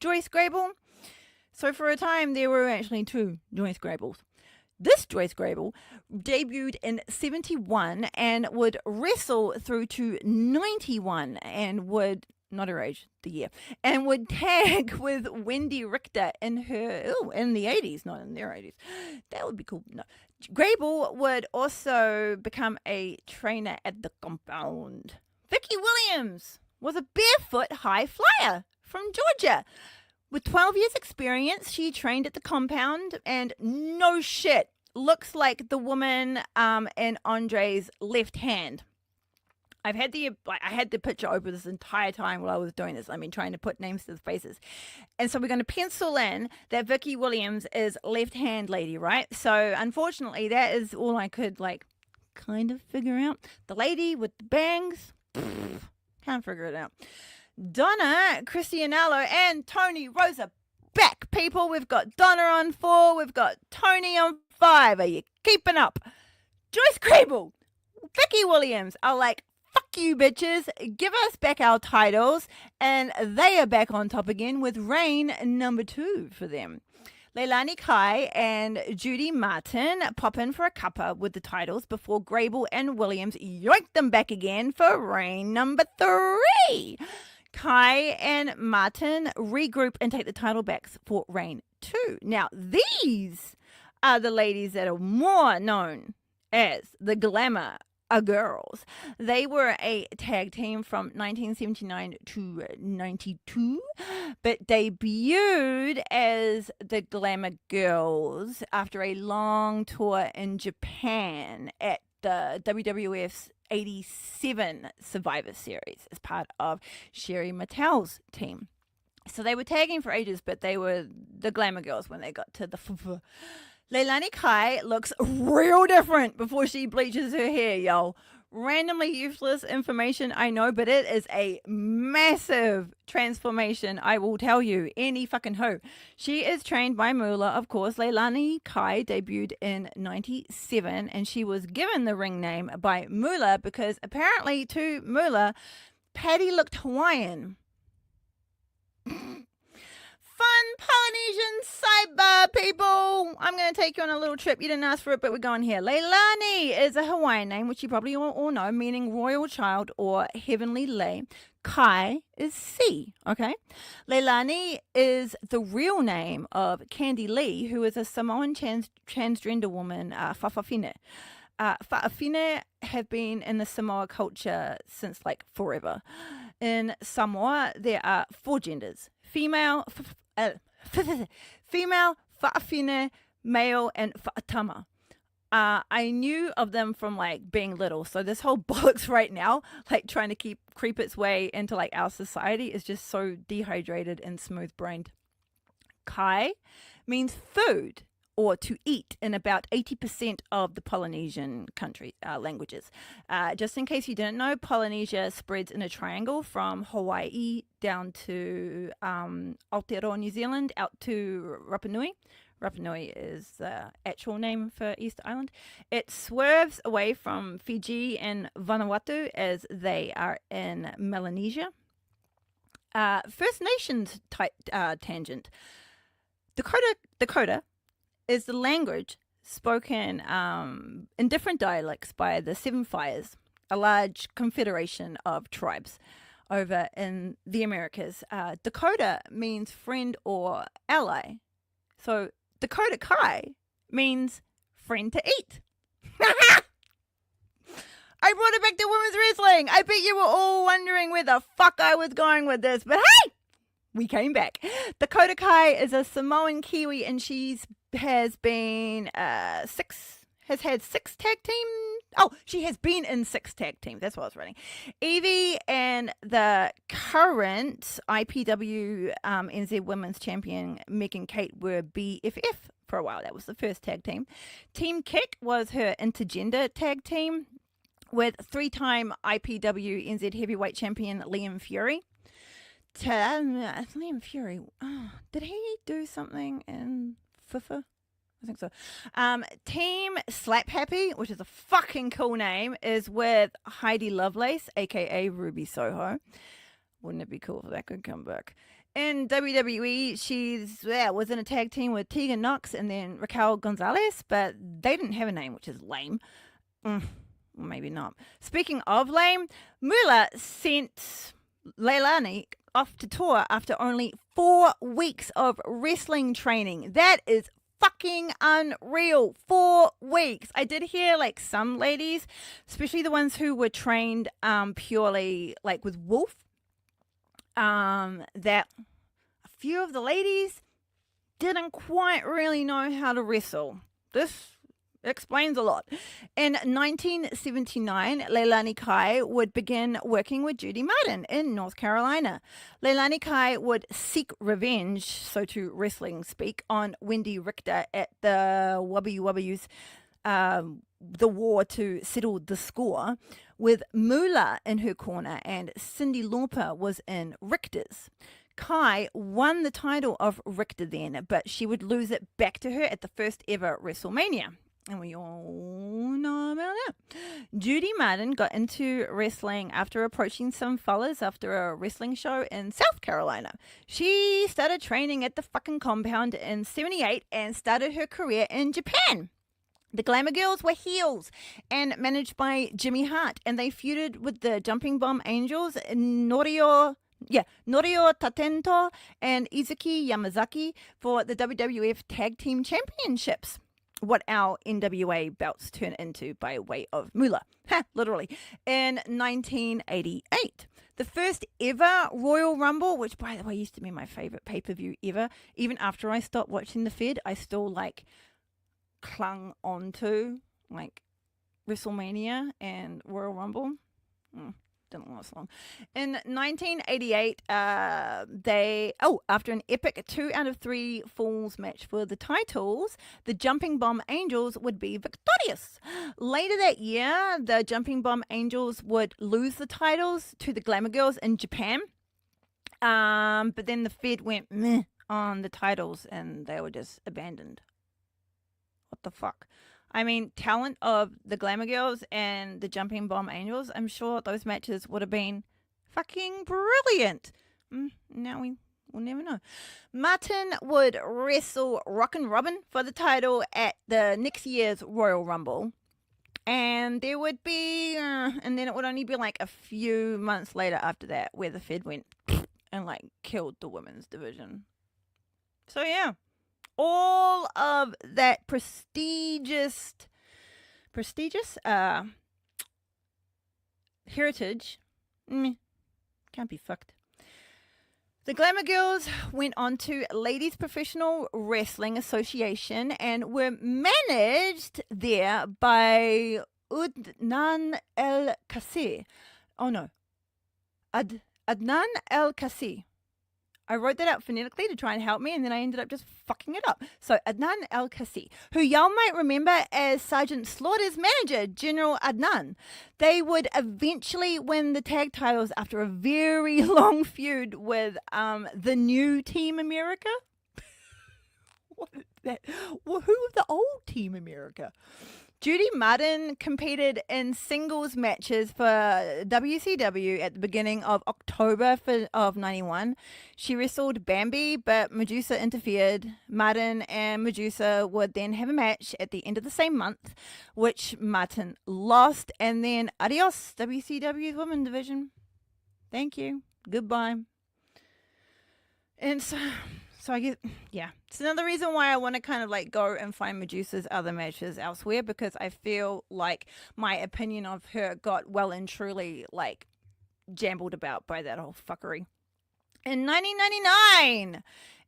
Joyce Grable, so for a time there were actually 2 Joyce Grables. This Joyce Grable debuted in 71 and would wrestle through to 91 and would, not her age, the year, and would tag with Wendy Richter in the 80s, not in their 80s. That would be cool. No. Grable would also become a trainer at the compound. Vicky Williams was a barefoot high flyer from Georgia. With 12 years experience, she trained at the compound, and no shit, looks like the woman in Andre's left hand. I had the picture open this entire time while I was doing this. I mean, trying to put names to the faces. And so we're going to pencil in that Vicky Williams is left-hand lady, right? So unfortunately, that is all I could kind of figure out. The lady with the bangs, can't figure it out. Donna Cristianello and Tony Rosa back, people. We've got Donna on 4. We've got Tony on 5. Are you keeping up? Joyce Grable, Vicky Williams are like, fuck you, bitches. Give us back our titles. And they are back on top again with reign number 2 for them. Leilani Kai and Judy Martin pop in for a cuppa with the titles before Grable and Williams yoink them back again for reign number 3. Kai and Martin regroup and take the title back for reign 2. Now, these are the ladies that are more known as the Glamour Girls. They were a tag team from 1979 to 92, but debuted as the Glamour Girls after a long tour in Japan at the WWF's 87 Survivor Series as part of Sherry Mattel's team. So they were tagging for ages, but they were the Glamour Girls when they got to the Leilani Kai looks real different before she bleaches her hair, y'all. Randomly useless information, I know, but it is a massive transformation, I will tell you. Any fucking who. She is trained by Moolah, of course. Leilani Kai debuted in 97, and she was given the ring name by Moolah because apparently to Moolah, Patty looked Hawaiian. Fun Polynesian sidebar, people. I'm going to take you on a little trip. You didn't ask for it, but we're going here. Leilani is a Hawaiian name, which you probably all know, meaning royal child or heavenly lei. Kai is sea, okay? Leilani is the real name of Candy Lee, who is a Samoan transgender woman, Fa'afine. Fa'afine have been in the Samoa culture since forever. In Samoa, there are 4 genders. Female, fa'afine, male, and fa'atama. I knew of them from being little. So this whole bollocks right now, trying to creep its way into our society is just so dehydrated and smooth brained. Kai means food or to eat in about 80% of the Polynesian country languages. Just in case you didn't know, Polynesia spreads in a triangle from Hawaii down to Aotearoa, New Zealand, out to Rapa Nui. Rapa Nui is the actual name for East Island. It swerves away from Fiji and Vanuatu as they are in Melanesia. First Nations tangent. Dakota is the language spoken in different dialects by the Seven Fires, a large confederation of tribes over in the Americas. Dakota means friend or ally. So Dakota Kai means friend to eat. I brought it back to women's wrestling. I bet you were all wondering where the fuck I was going with this, but hey, we came back. Dakota Kai is a Samoan Kiwi, and she has been had 6 tag teams. Oh, she has been in 6 tag teams. That's what I was running. Evie and the current IPW NZ Women's Champion Megan Kate were BFF for a while. That was the first tag team. Team Kick was her intergender tag team with 3-time IPW NZ Heavyweight Champion Liam Fury. Liam Fury, did he do something in FIFA? I think so. Team Slap Happy, which is a fucking cool name, is with Heidi Lovelace, aka Ruby Soho. Wouldn't it be cool if that could come back? In WWE, she's was in a tag team with Tegan Knox and then Raquel Gonzalez, but they didn't have a name, which is lame. Maybe not. Speaking of lame, Moolah sent Leilani off to tour after only 4 weeks of wrestling training. That is fucking unreal. 4 weeks. I did hear like some ladies, especially the ones who were trained purely like with Wolf, that a few of the ladies didn't quite really know how to wrestle. This explains a lot. In 1979, Leilani Kai would begin working with Judy Martin in North Carolina. Leilani Kai would seek revenge, so to wrestling speak, on Wendy Richter at the WW's the war to settle the score, with Moolah in her corner and Cyndi Lauper was in Richter's. Kai won the title of Richter then, but she would lose it back to her at the first ever WrestleMania. And we all know about that. Judy Martin got into wrestling after approaching some fellas after a wrestling show in South Carolina. She started training at the fucking compound in 78 and started her career in Japan. The Glamour Girls were heels and managed by Jimmy Hart, and they feuded with the Jumping Bomb Angels, Norio Tatento and Izuki Yamazaki for the WWF Tag Team Championships. What our NWA belts turn into by way of Moolah. Literally. In 1988. The first ever Royal Rumble, which by the way used to be my favorite pay-per-view ever. Even after I stopped watching The Fed, I still like clung onto like WrestleMania and Royal Rumble. Didn't last long. In 1988, after an epic 2 out of 3 falls match for the titles, the Jumping Bomb Angels would be victorious. Later that year, the Jumping Bomb Angels would lose the titles to the Glamour Girls in Japan. But then the Fed went meh on the titles and they were just abandoned. What the fuck? I mean, talent of the Glamour Girls and the Jumping Bomb Angels, I'm sure those matches would have been fucking brilliant. Now we'll never know. Martin would wrestle Rockin' Robin for the title at the next year's Royal Rumble. And there would be, and then it would only be like a few months later after that where the Fed went and like killed the women's division. So yeah. All of that prestigious heritage can't be fucked. The Glamour Girls went on to Ladies Professional Wrestling Association and were managed there by Adnan El-Kassi. Oh no. Adnan El-Kassi. I wrote that out phonetically to try and help me, and then I ended up just fucking it up. So Adnan Al-Kasi, who y'all might remember as Sergeant Slaughter's manager, General Adnan. They would eventually win the tag titles after a very long feud with the new Team America. What is that? Well, who was the old Team America? Judy Martin competed in singles matches for WCW at the beginning of October of 91. She wrestled Bambi, but Medusa interfered. Martin and Medusa would then have a match at the end of the same month, which Martin lost. And then adios, WCW's women's division. Thank you. Goodbye. And so I guess, yeah. It's another reason why I want to kind of like go and find Medusa's other matches elsewhere, because I feel like my opinion of her got well and truly like jambled about by that whole fuckery. In 1999,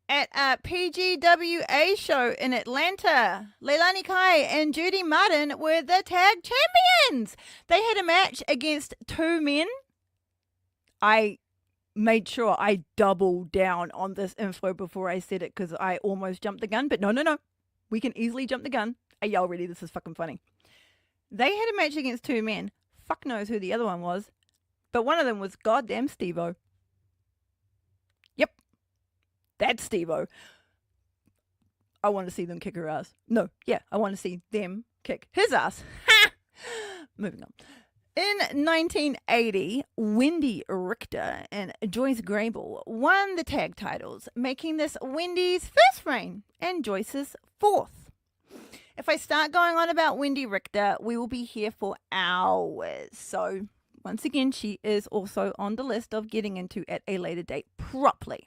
at a PGWA show in Atlanta, Leilani Kai and Judy Martin were the tag champions. They had a match against two men. I made sure I doubled down on this info before I said it because I almost jumped the gun. But no. We can easily jump the gun. Are y'all ready? This is fucking funny. They had a match against two men. Fuck knows who the other one was. But one of them was goddamn Steve-O. Yep. That's Steve-O. I want to see them kick her ass. No, yeah. I want to see them kick his ass. Ha! Moving on. In 1980, Wendy Richter and Joyce Grable won the tag titles, making this Wendy's first reign and Joyce's fourth. If I start going on about Wendy Richter, we will be here for hours. So, once again, she is also on the list of getting into at a later date properly.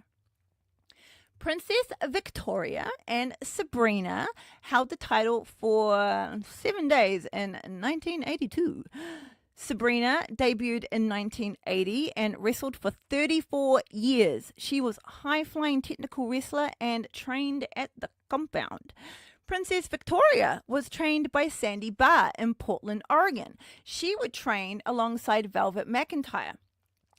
Princess Victoria and Sabrina held the title for 7 days in 1982. Sabrina debuted in 1980 and wrestled for 34 years. She was a high-flying technical wrestler and trained at the Compound. Princess Victoria was trained by Sandy Barr in Portland, Oregon. She would train alongside Velvet McIntyre.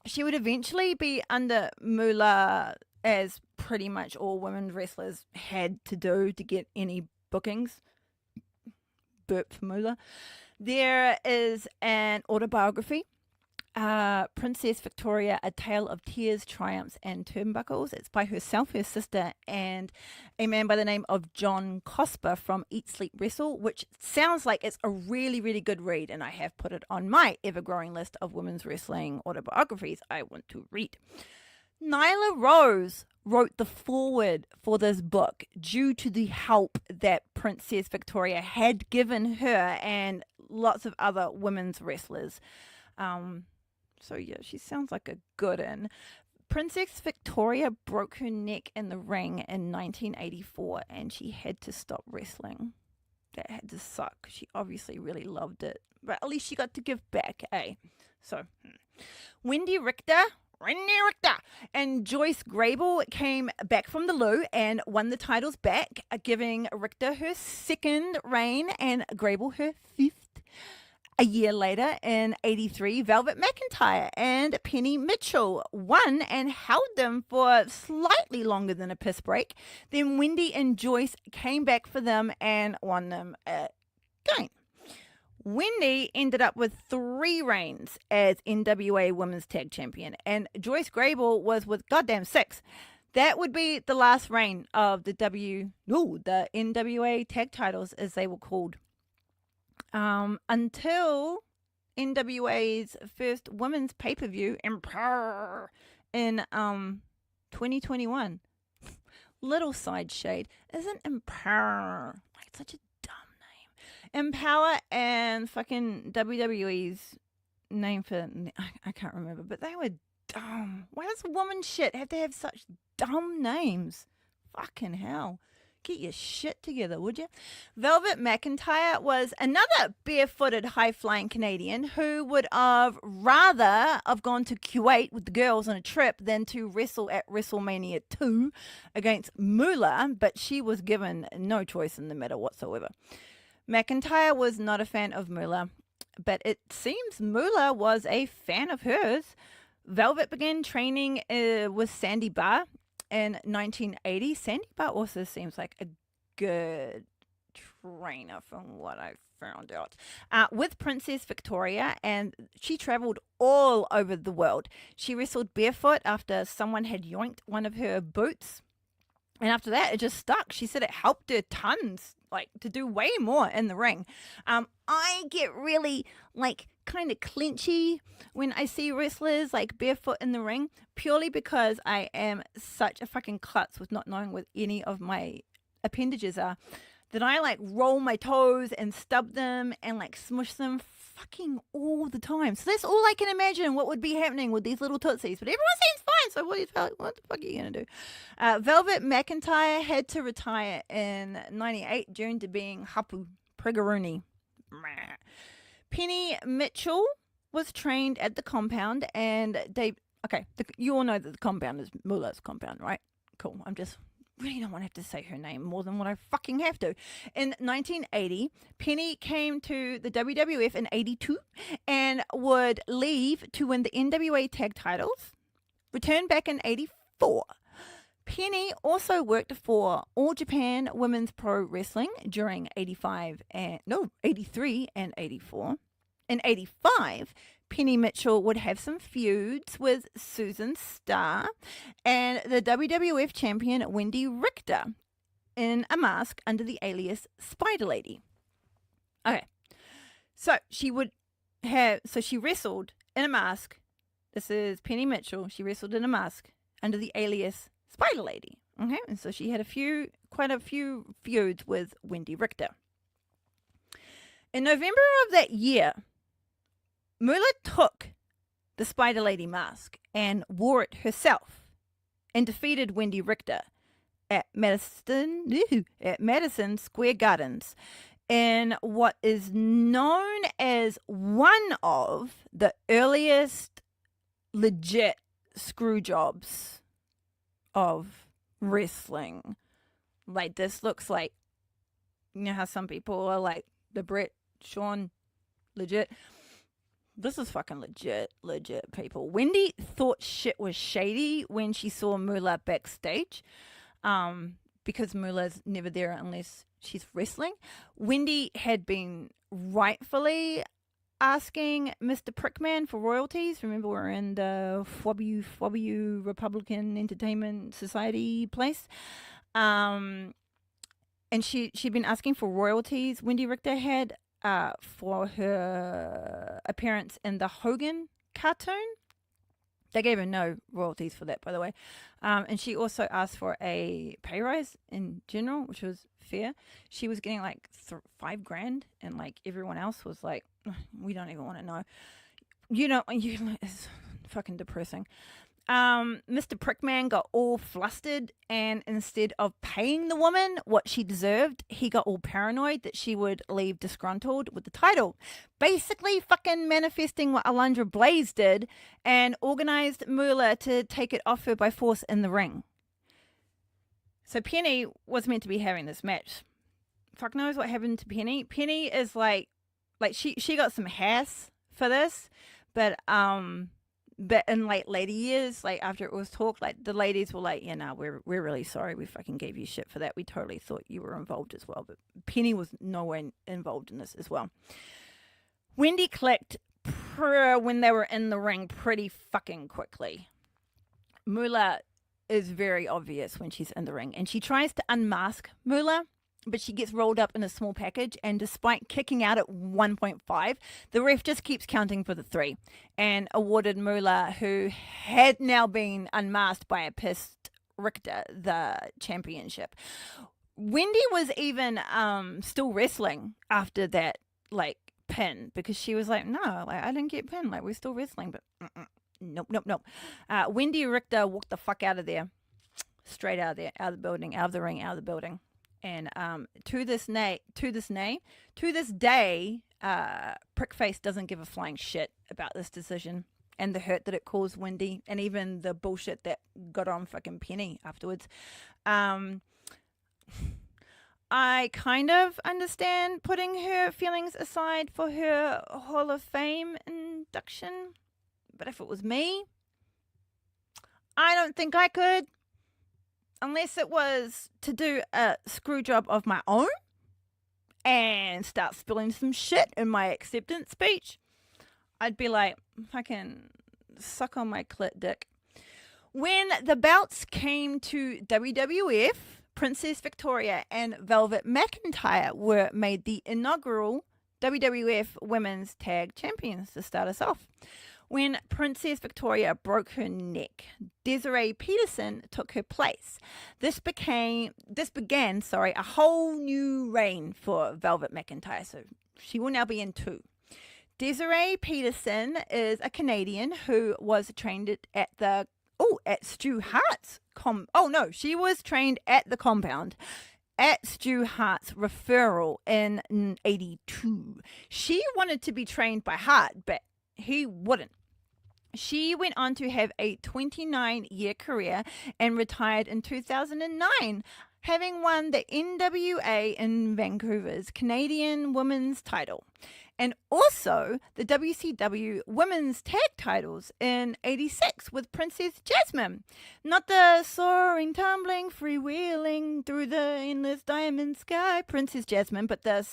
She would eventually be under Moolah, as pretty much all women wrestlers had to do to get any bookings. Burp for Moolah. There is an autobiography, Princess Victoria, A Tale of Tears, Triumphs, and Turnbuckles. It's by herself, her sister, and a man by the name of John Cosper from Eat, Sleep, Wrestle, which sounds like it's a really, really good read, and I have put it on my ever-growing list of women's wrestling autobiographies I want to read. Nyla Rose wrote the foreword for this book due to the help that Princess Victoria had given her and lots of other women's wrestlers. So yeah, she sounds like a good one. Princess Victoria broke her neck in the ring in 1984 and she had to stop wrestling. That had to suck. She obviously really loved it, but at least she got to give back, eh? So, Wendy Richter and Joyce Grable came back from the loo and won the titles back, giving Richter her second reign and Grable her fifth. A year later, in 83, Velvet McIntyre and Penny Mitchell won and held them for slightly longer than a piss break. Then Wendy and Joyce came back for them and won them again. Wendy ended up with 3 reigns as NWA Women's Tag Champion, and Joyce Grable was with goddamn 6. That would be the last reign of the NWA tag titles, as they were called, until NWA's first women's pay-per-view in 2021. Little side shade. Isn't Empower like such a Empower and fucking WWE's name for, I can't remember, but they were dumb. Why does woman shit have to have such dumb names? Fucking hell. Get your shit together, would you? Velvet McIntyre was another barefooted, high-flying Canadian who would have rather have gone to Kuwait with the girls on a trip than to wrestle at WrestleMania 2 against Moolah, but she was given no choice in the matter whatsoever. McIntyre was not a fan of Moolah, but it seems Moolah was a fan of hers. Velvet began training with Sandy Barr in 1980. Sandy Bar also seems like a good trainer from what I found out, with Princess Victoria, and she traveled all over the world. She wrestled barefoot after someone had yoinked one of her boots, and after that it just stuck. She said it helped her tons, like to do way more in the ring. I get really like kind of clinchy when I see wrestlers like barefoot in the ring, purely because I am such a fucking klutz with not knowing what any of my appendages are, that I like roll my toes and stub them and like smush them fucking all the time. So that's all I can imagine what would be happening with these little tootsies. But everyone seems fine, so what the fuck are you going to do? Velvet McIntyre had to retire in 98 due to being hapu pregaruni. Penny Mitchell was trained at the compound, and you all know that the compound is Mullah's compound, right? Cool. I'm just really don't want to have to say her name more than what I fucking have to. In 1980, Penny came to the WWF in 82 and would leave to win the NWA tag titles, returned back in 84. Penny also worked for All Japan Women's Pro Wrestling during 83 and 84. In 85, Penny Mitchell would have some feuds with Susan Starr and the WWF champion Wendy Richter in a mask under the alias Spider Lady. Okay, so she wrestled in a mask. This is Penny Mitchell. She wrestled in a mask under the alias Spider Lady. Okay, and so she had quite a few feuds with Wendy Richter. In November of that year, Moolah took the Spider Lady mask and wore it herself and defeated Wendy Richter at Madison Square Gardens in what is known as one of the earliest legit screw jobs of wrestling. Like, this looks like, you know how some people are like the Brett Sean legit. This is fucking legit people. Wendy thought shit was shady when she saw Moolah backstage, because Moolah's never there unless she's wrestling. Wendy had been rightfully asking Mr. Prickman for royalties. Remember, we're in the FWU Republican Entertainment Society place. And she'd been asking for royalties. Wendy Richter had, for her appearance in the Hogan cartoon. They gave her no royalties for that, by the way. And she also asked for a pay rise in general, which was fair. She was getting like $5,000, and like everyone else was like, we don't even want to know. It's fucking depressing. Mr. Prickman got all flustered, and instead of paying the woman what she deserved, he got all paranoid that she would leave disgruntled with the title. Basically fucking manifesting what Alundra Blaze did, and organized Moolah to take it off her by force in the ring. So Penny was meant to be having this match. Fuck knows what happened to Penny. Penny is like she got some hass for this, but in like later years, like after it was talked, like the ladies were like, we're really sorry, we fucking gave you shit for that. We totally thought you were involved as well. But Penny was nowhere involved in this as well. Wendy clicked when they were in the ring pretty fucking quickly. Moolah is very obvious when she's in the ring, and she tries to unmask Moolah, but she gets rolled up in a small package, and despite kicking out at 1.5, the ref just keeps counting for the 3 and awarded Moolah, who had now been unmasked by a pissed Richter, the championship. Wendy was even still wrestling after that like pin, because she was like, no, like I didn't get pinned, like we're still wrestling, but nope. Wendy Richter walked the fuck out of there, straight out of there, out of the building, out of the ring, out of the building. And to this day, Prickface doesn't give a flying shit about this decision and the hurt that it caused Wendy, and even the bullshit that got on fucking Penny afterwards. I kind of understand putting her feelings aside for her Hall of Fame induction, but if it was me, I don't think I could. unless it was to do a screw job of my own and start spilling some shit in my acceptance speech, I'd be like, fucking suck on my clit dick. When the belts came to WWF, Princess Victoria and Velvet McIntyre were made the inaugural WWF Women's Tag Champions to start us off. When Princess Victoria broke her neck, Desiree Peterson took her place. This began a whole new reign for Velvet McIntyre, so she will now be in 2. Desiree Peterson is a Canadian who was trained at Stu Hart's she was trained at the compound at Stu Hart's referral in 82. She wanted to be trained by Hart, but he wouldn't. She went on to have a 29-year career and retired in 2009, having won the NWA in Vancouver's Canadian Women's title, and also the WCW Women's Tag titles in 86 with Princess Jasmine. Not the soaring, tumbling, freewheeling through the endless diamond sky Princess Jasmine, but the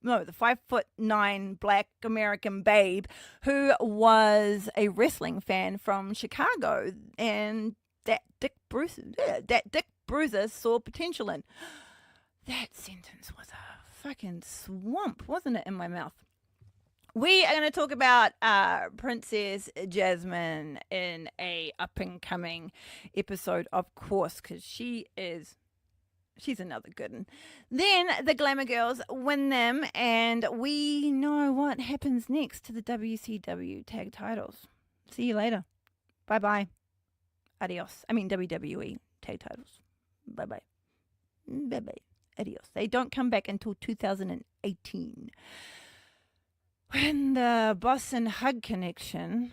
5'9" black American babe who was a wrestling fan from Chicago, and that Dick Bruiser saw potential in. That sentence was a fucking swamp, wasn't it, in my mouth? We are going to talk about Princess Jasmine in a up-and-coming episode, of course, because she's another good one. Then the Glamour Girls win them, and we know what happens next to the WCW tag titles. See you later. Bye-bye. Adios. I mean WWE tag titles. Bye-bye. Bye-bye. Adios. They don't come back until 2018. When the Boss and Hug Connection,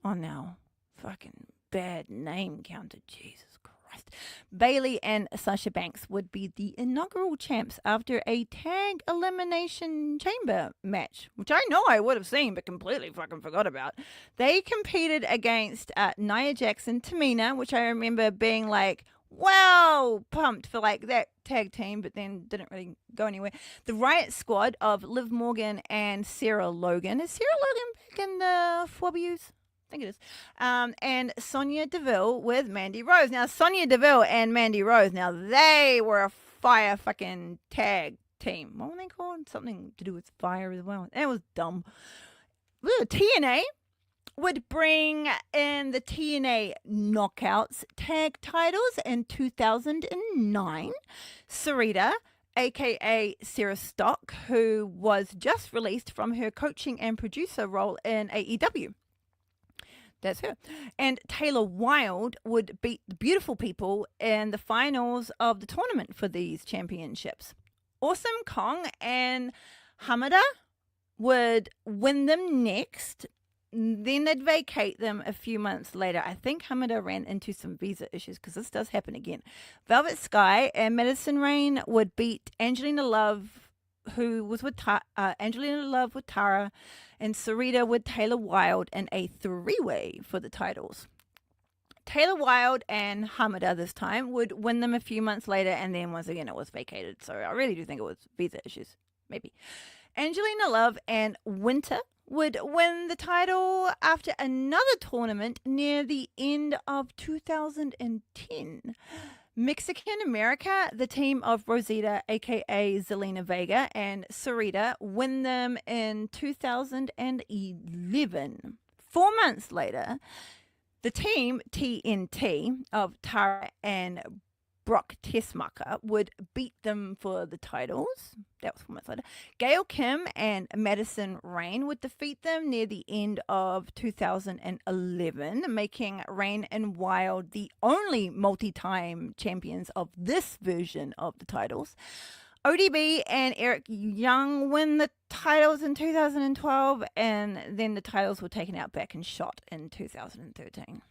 now, fucking bad name counter, Jesus Christ, Bailey and Sasha Banks would be the inaugural champs after a tag elimination chamber match, which I know I would have seen but completely fucking forgot about. They competed against Nia Jax and Tamina, which I remember being like, wow, pumped for like that tag team, but then didn't really go anywhere. The Riot Squad of Liv Morgan and Sarah Logan. Is Sarah Logan back in the 4Bs? I think it is. And Sonya Deville with Mandy Rose. Now, Sonya Deville and Mandy Rose, now they were a fire fucking tag team. What were they called? Something to do with fire as well. That was dumb. TNA would bring in the TNA Knockouts tag titles in 2009. Sarita, aka Sarah Stock, who was just released from her coaching and producer role in AEW. That's her. And Taylor Wilde would beat the Beautiful People in the finals of the tournament for these championships. Awesome Kong and Hamada would win them next. Then they'd vacate them a few months later. I think Hamada ran into some visa issues because this does happen again. Velvet Sky and Madison Rayne would beat Angelina Love, who was with Angelina Love with Tara, and Sarita with Taylor Wilde in a 3-way for the titles. Taylor Wilde and Hamada this time would win them a few months later, and then once again it was vacated. So I really do think it was visa issues, maybe. Angelina Love and Winter would win the title after another tournament near the end of 2010. Mexican America, the team of Rosita, aka Zelina Vega, and Sarita win them in 2011. 4 months later, the team TNT of Tara and Brock Tessmacher would beat them for the titles. That was 4 months later. Gail Kim and Madison Rayne would defeat them near the end of 2011, making Rayne and Wilde the only multi-time champions of this version of the titles. ODB and Eric Young win the titles in 2012, and then the titles were taken out back and shot in 2013.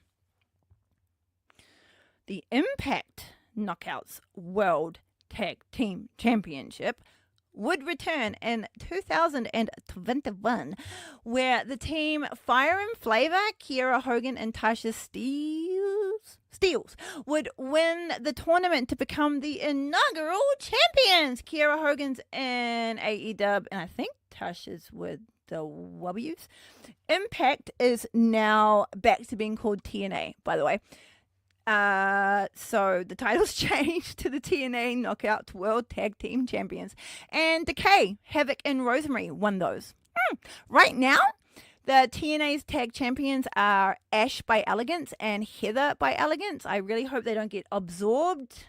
The Impact Knockouts World Tag Team Championship would return in 2021, where the team Fire and Flavor, Kiera Hogan and Tasha Steeles would win the tournament to become the inaugural champions. Kiera Hogan's in AEW, and I think Tasha's with the W's. Impact is now back to being called TNA, by the way. So the titles changed to the TNA Knockout World Tag Team Champions. And Decay, Havoc, and Rosemary won those. Right now, the TNA's tag champions are Ash by Elegance and Heather by Elegance. I really hope they don't get absorbed.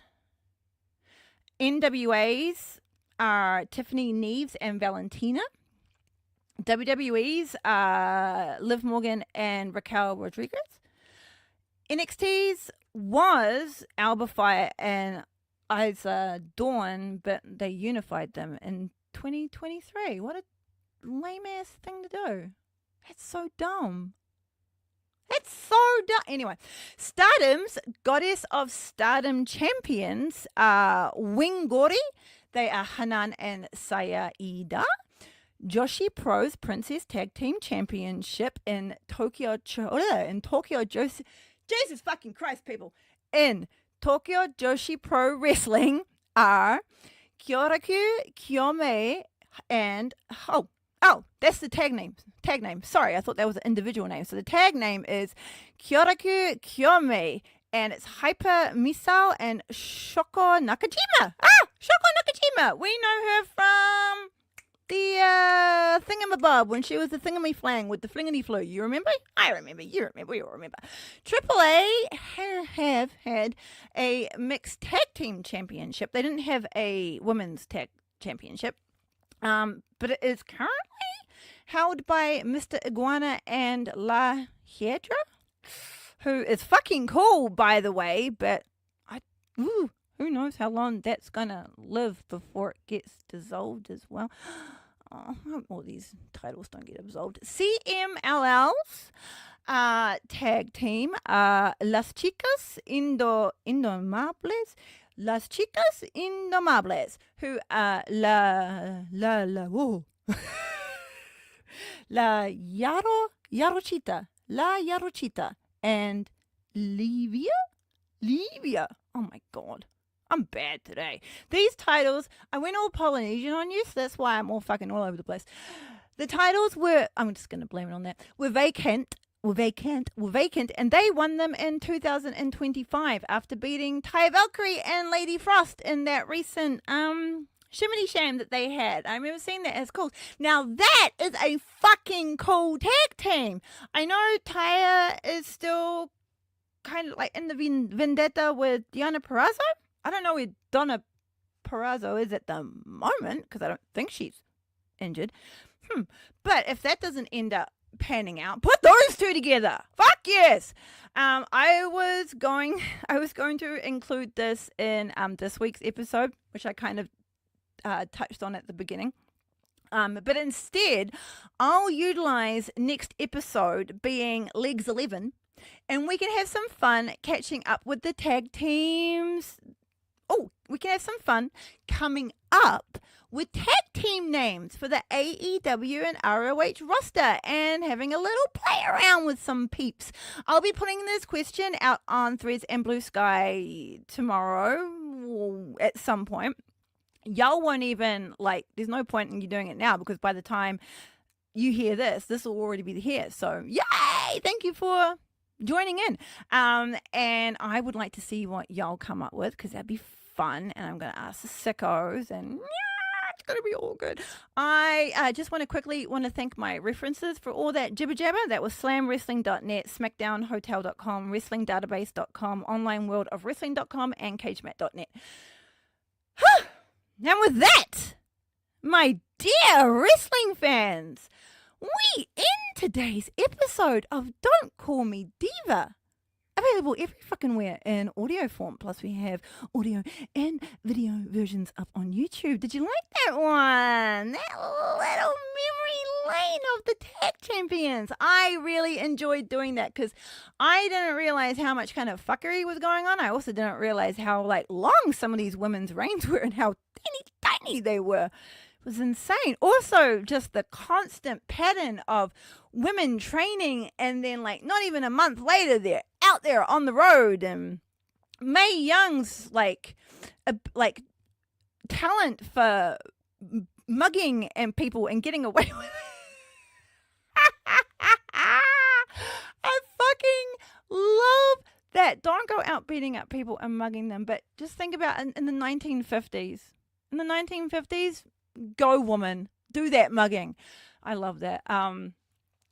NWA's are Tiffany Neves and Valentina. WWE's are Liv Morgan and Raquel Rodriguez. NXT's was Alba Fire and Isa Dawn, but they unified them in 2023. What a lame ass thing to do. That's so dumb. That's so dumb. Anyway, Stardom's Goddess of Stardom champions are Wingori. They are Hanan and Sayaida. Joshi Pro's Princess Tag Team Championship in Tokyo Joshi. Jesus fucking Christ, people. In Tokyo Joshi Pro Wrestling are Kyoraku Kiyome and that's the tag name. Sorry, I thought that was an individual name. So the tag name is Kyoraku Kiyome, and it's Hyper Misao and Shoko Nakajima. Shoko Nakajima. We know her from the thingamabob when she was the thingamiflang with the flingity flu. You remember? I remember. You remember. We all remember. AAA have had a mixed tag team championship. They didn't have a women's tag championship. But it is currently held by Mr. Iguana and La Hiedra, who is fucking cool, by the way, but who knows how long that's gonna live before it gets dissolved as well. Oh, I hope all these titles don't get absolved. CMLL's tag team, Las Chicas Indomables. Las Chicas Indomables, who are La Yarochita, and Livia. Oh my God. I'm bad today. These titles, I went all Polynesian on you, so that's why I'm all fucking all over the place. The titles were, I'm just going to blame it on that, were vacant, and they won them in 2025 after beating Taya Valkyrie and Lady Frost in that recent Shimmy Sham that they had. I remember seeing that as cool. Now that is a fucking cool tag team. I know Taya is still kind of like in the vendetta with Diana Perazzo. I don't know where Donna Perazzo is at the moment because I don't think she's injured. But if that doesn't end up panning out, put those two together. Fuck yes. I was going to include this in this week's episode, which I kind of touched on at the beginning. But instead, I'll utilize next episode being Legs 11, and we can have some fun catching up with the tag teams. We can have some fun coming up with tag team names for the AEW and ROH roster and having a little play around with some peeps. I'll be putting this question out on Threads and Blue Sky tomorrow at some point. Y'all won't even, there's no point in you doing it now because by the time you hear this will already be here. So, yay! Thank you for joining in. And I would like to see what y'all come up with because that'd be fun. And I'm going to ask the sickos and it's going to be all good. I just want to thank my references for all that jibber jabber. That was slamwrestling.net, smackdownhotel.com, wrestlingdatabase.com, onlineworldofwrestling.com, and cagemat.net. And with that, my dear wrestling fans, we end today's episode of Don't Call Me Diva. Available every fucking where in audio form. Plus we have audio and video versions up on YouTube. Did you like that one? That little memory lane of the tag champions. I really enjoyed doing that because I didn't realize how much kind of fuckery was going on. I also didn't realize how long some of these women's reigns were and how tiny they were. was insane. Also, just the constant pattern of women training, and then like not even a month later, they're out there on the road. And Mae Young's like talent for mugging and people and getting away with it. I fucking love that. Don't go out beating up people and mugging them, but just think about in the 1950s. In the 1950s, go woman, do that mugging. I love that.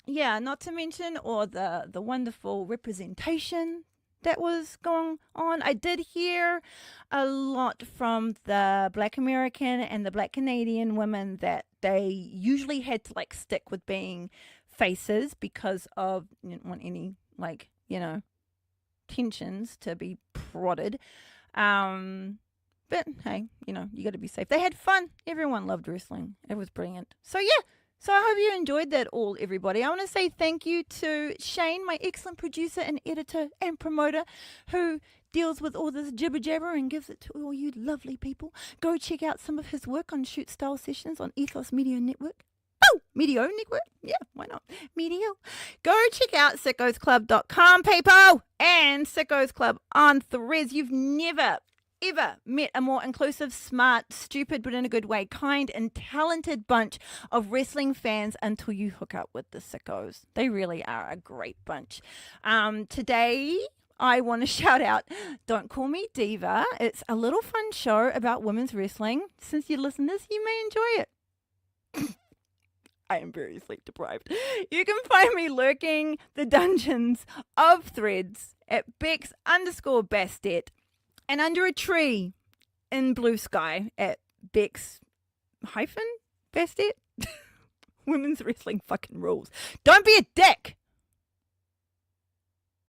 Yeah, not to mention all the wonderful representation that was going on. I did hear a lot from the Black American and the Black Canadian women that they usually had to like stick with being faces because of, you didn't want any like, you know, tensions to be prodded. But hey, you know, you got to be safe. They had fun. Everyone loved wrestling. It was brilliant. So yeah. So I hope you enjoyed that all, everybody. I want to say thank you to Shane, my excellent producer and editor and promoter, who deals with all this jibber jabber and gives it to all you lovely people. Go check out some of his work on Shoot Style Sessions on Ethos Media Network. Oh, Medio Network? Yeah, why not? Medio. Go check out sickosclub.com, people, and Sickos Club on Threads. You've never ever met a more inclusive, smart, stupid, but in a good way, kind and talented bunch of wrestling fans until you hook up with the Sickos. They really are a great bunch. Today, I want to shout out Don't Call Me Diva. It's a little fun show about women's wrestling. Since you listen to this, you may enjoy it. I am very sleep deprived. You can find me lurking the dungeons of Threads at Bex_Bastet and under a tree in Blue Sky at Bex-Bastet. Women's wrestling fucking rules. Don't be a dick.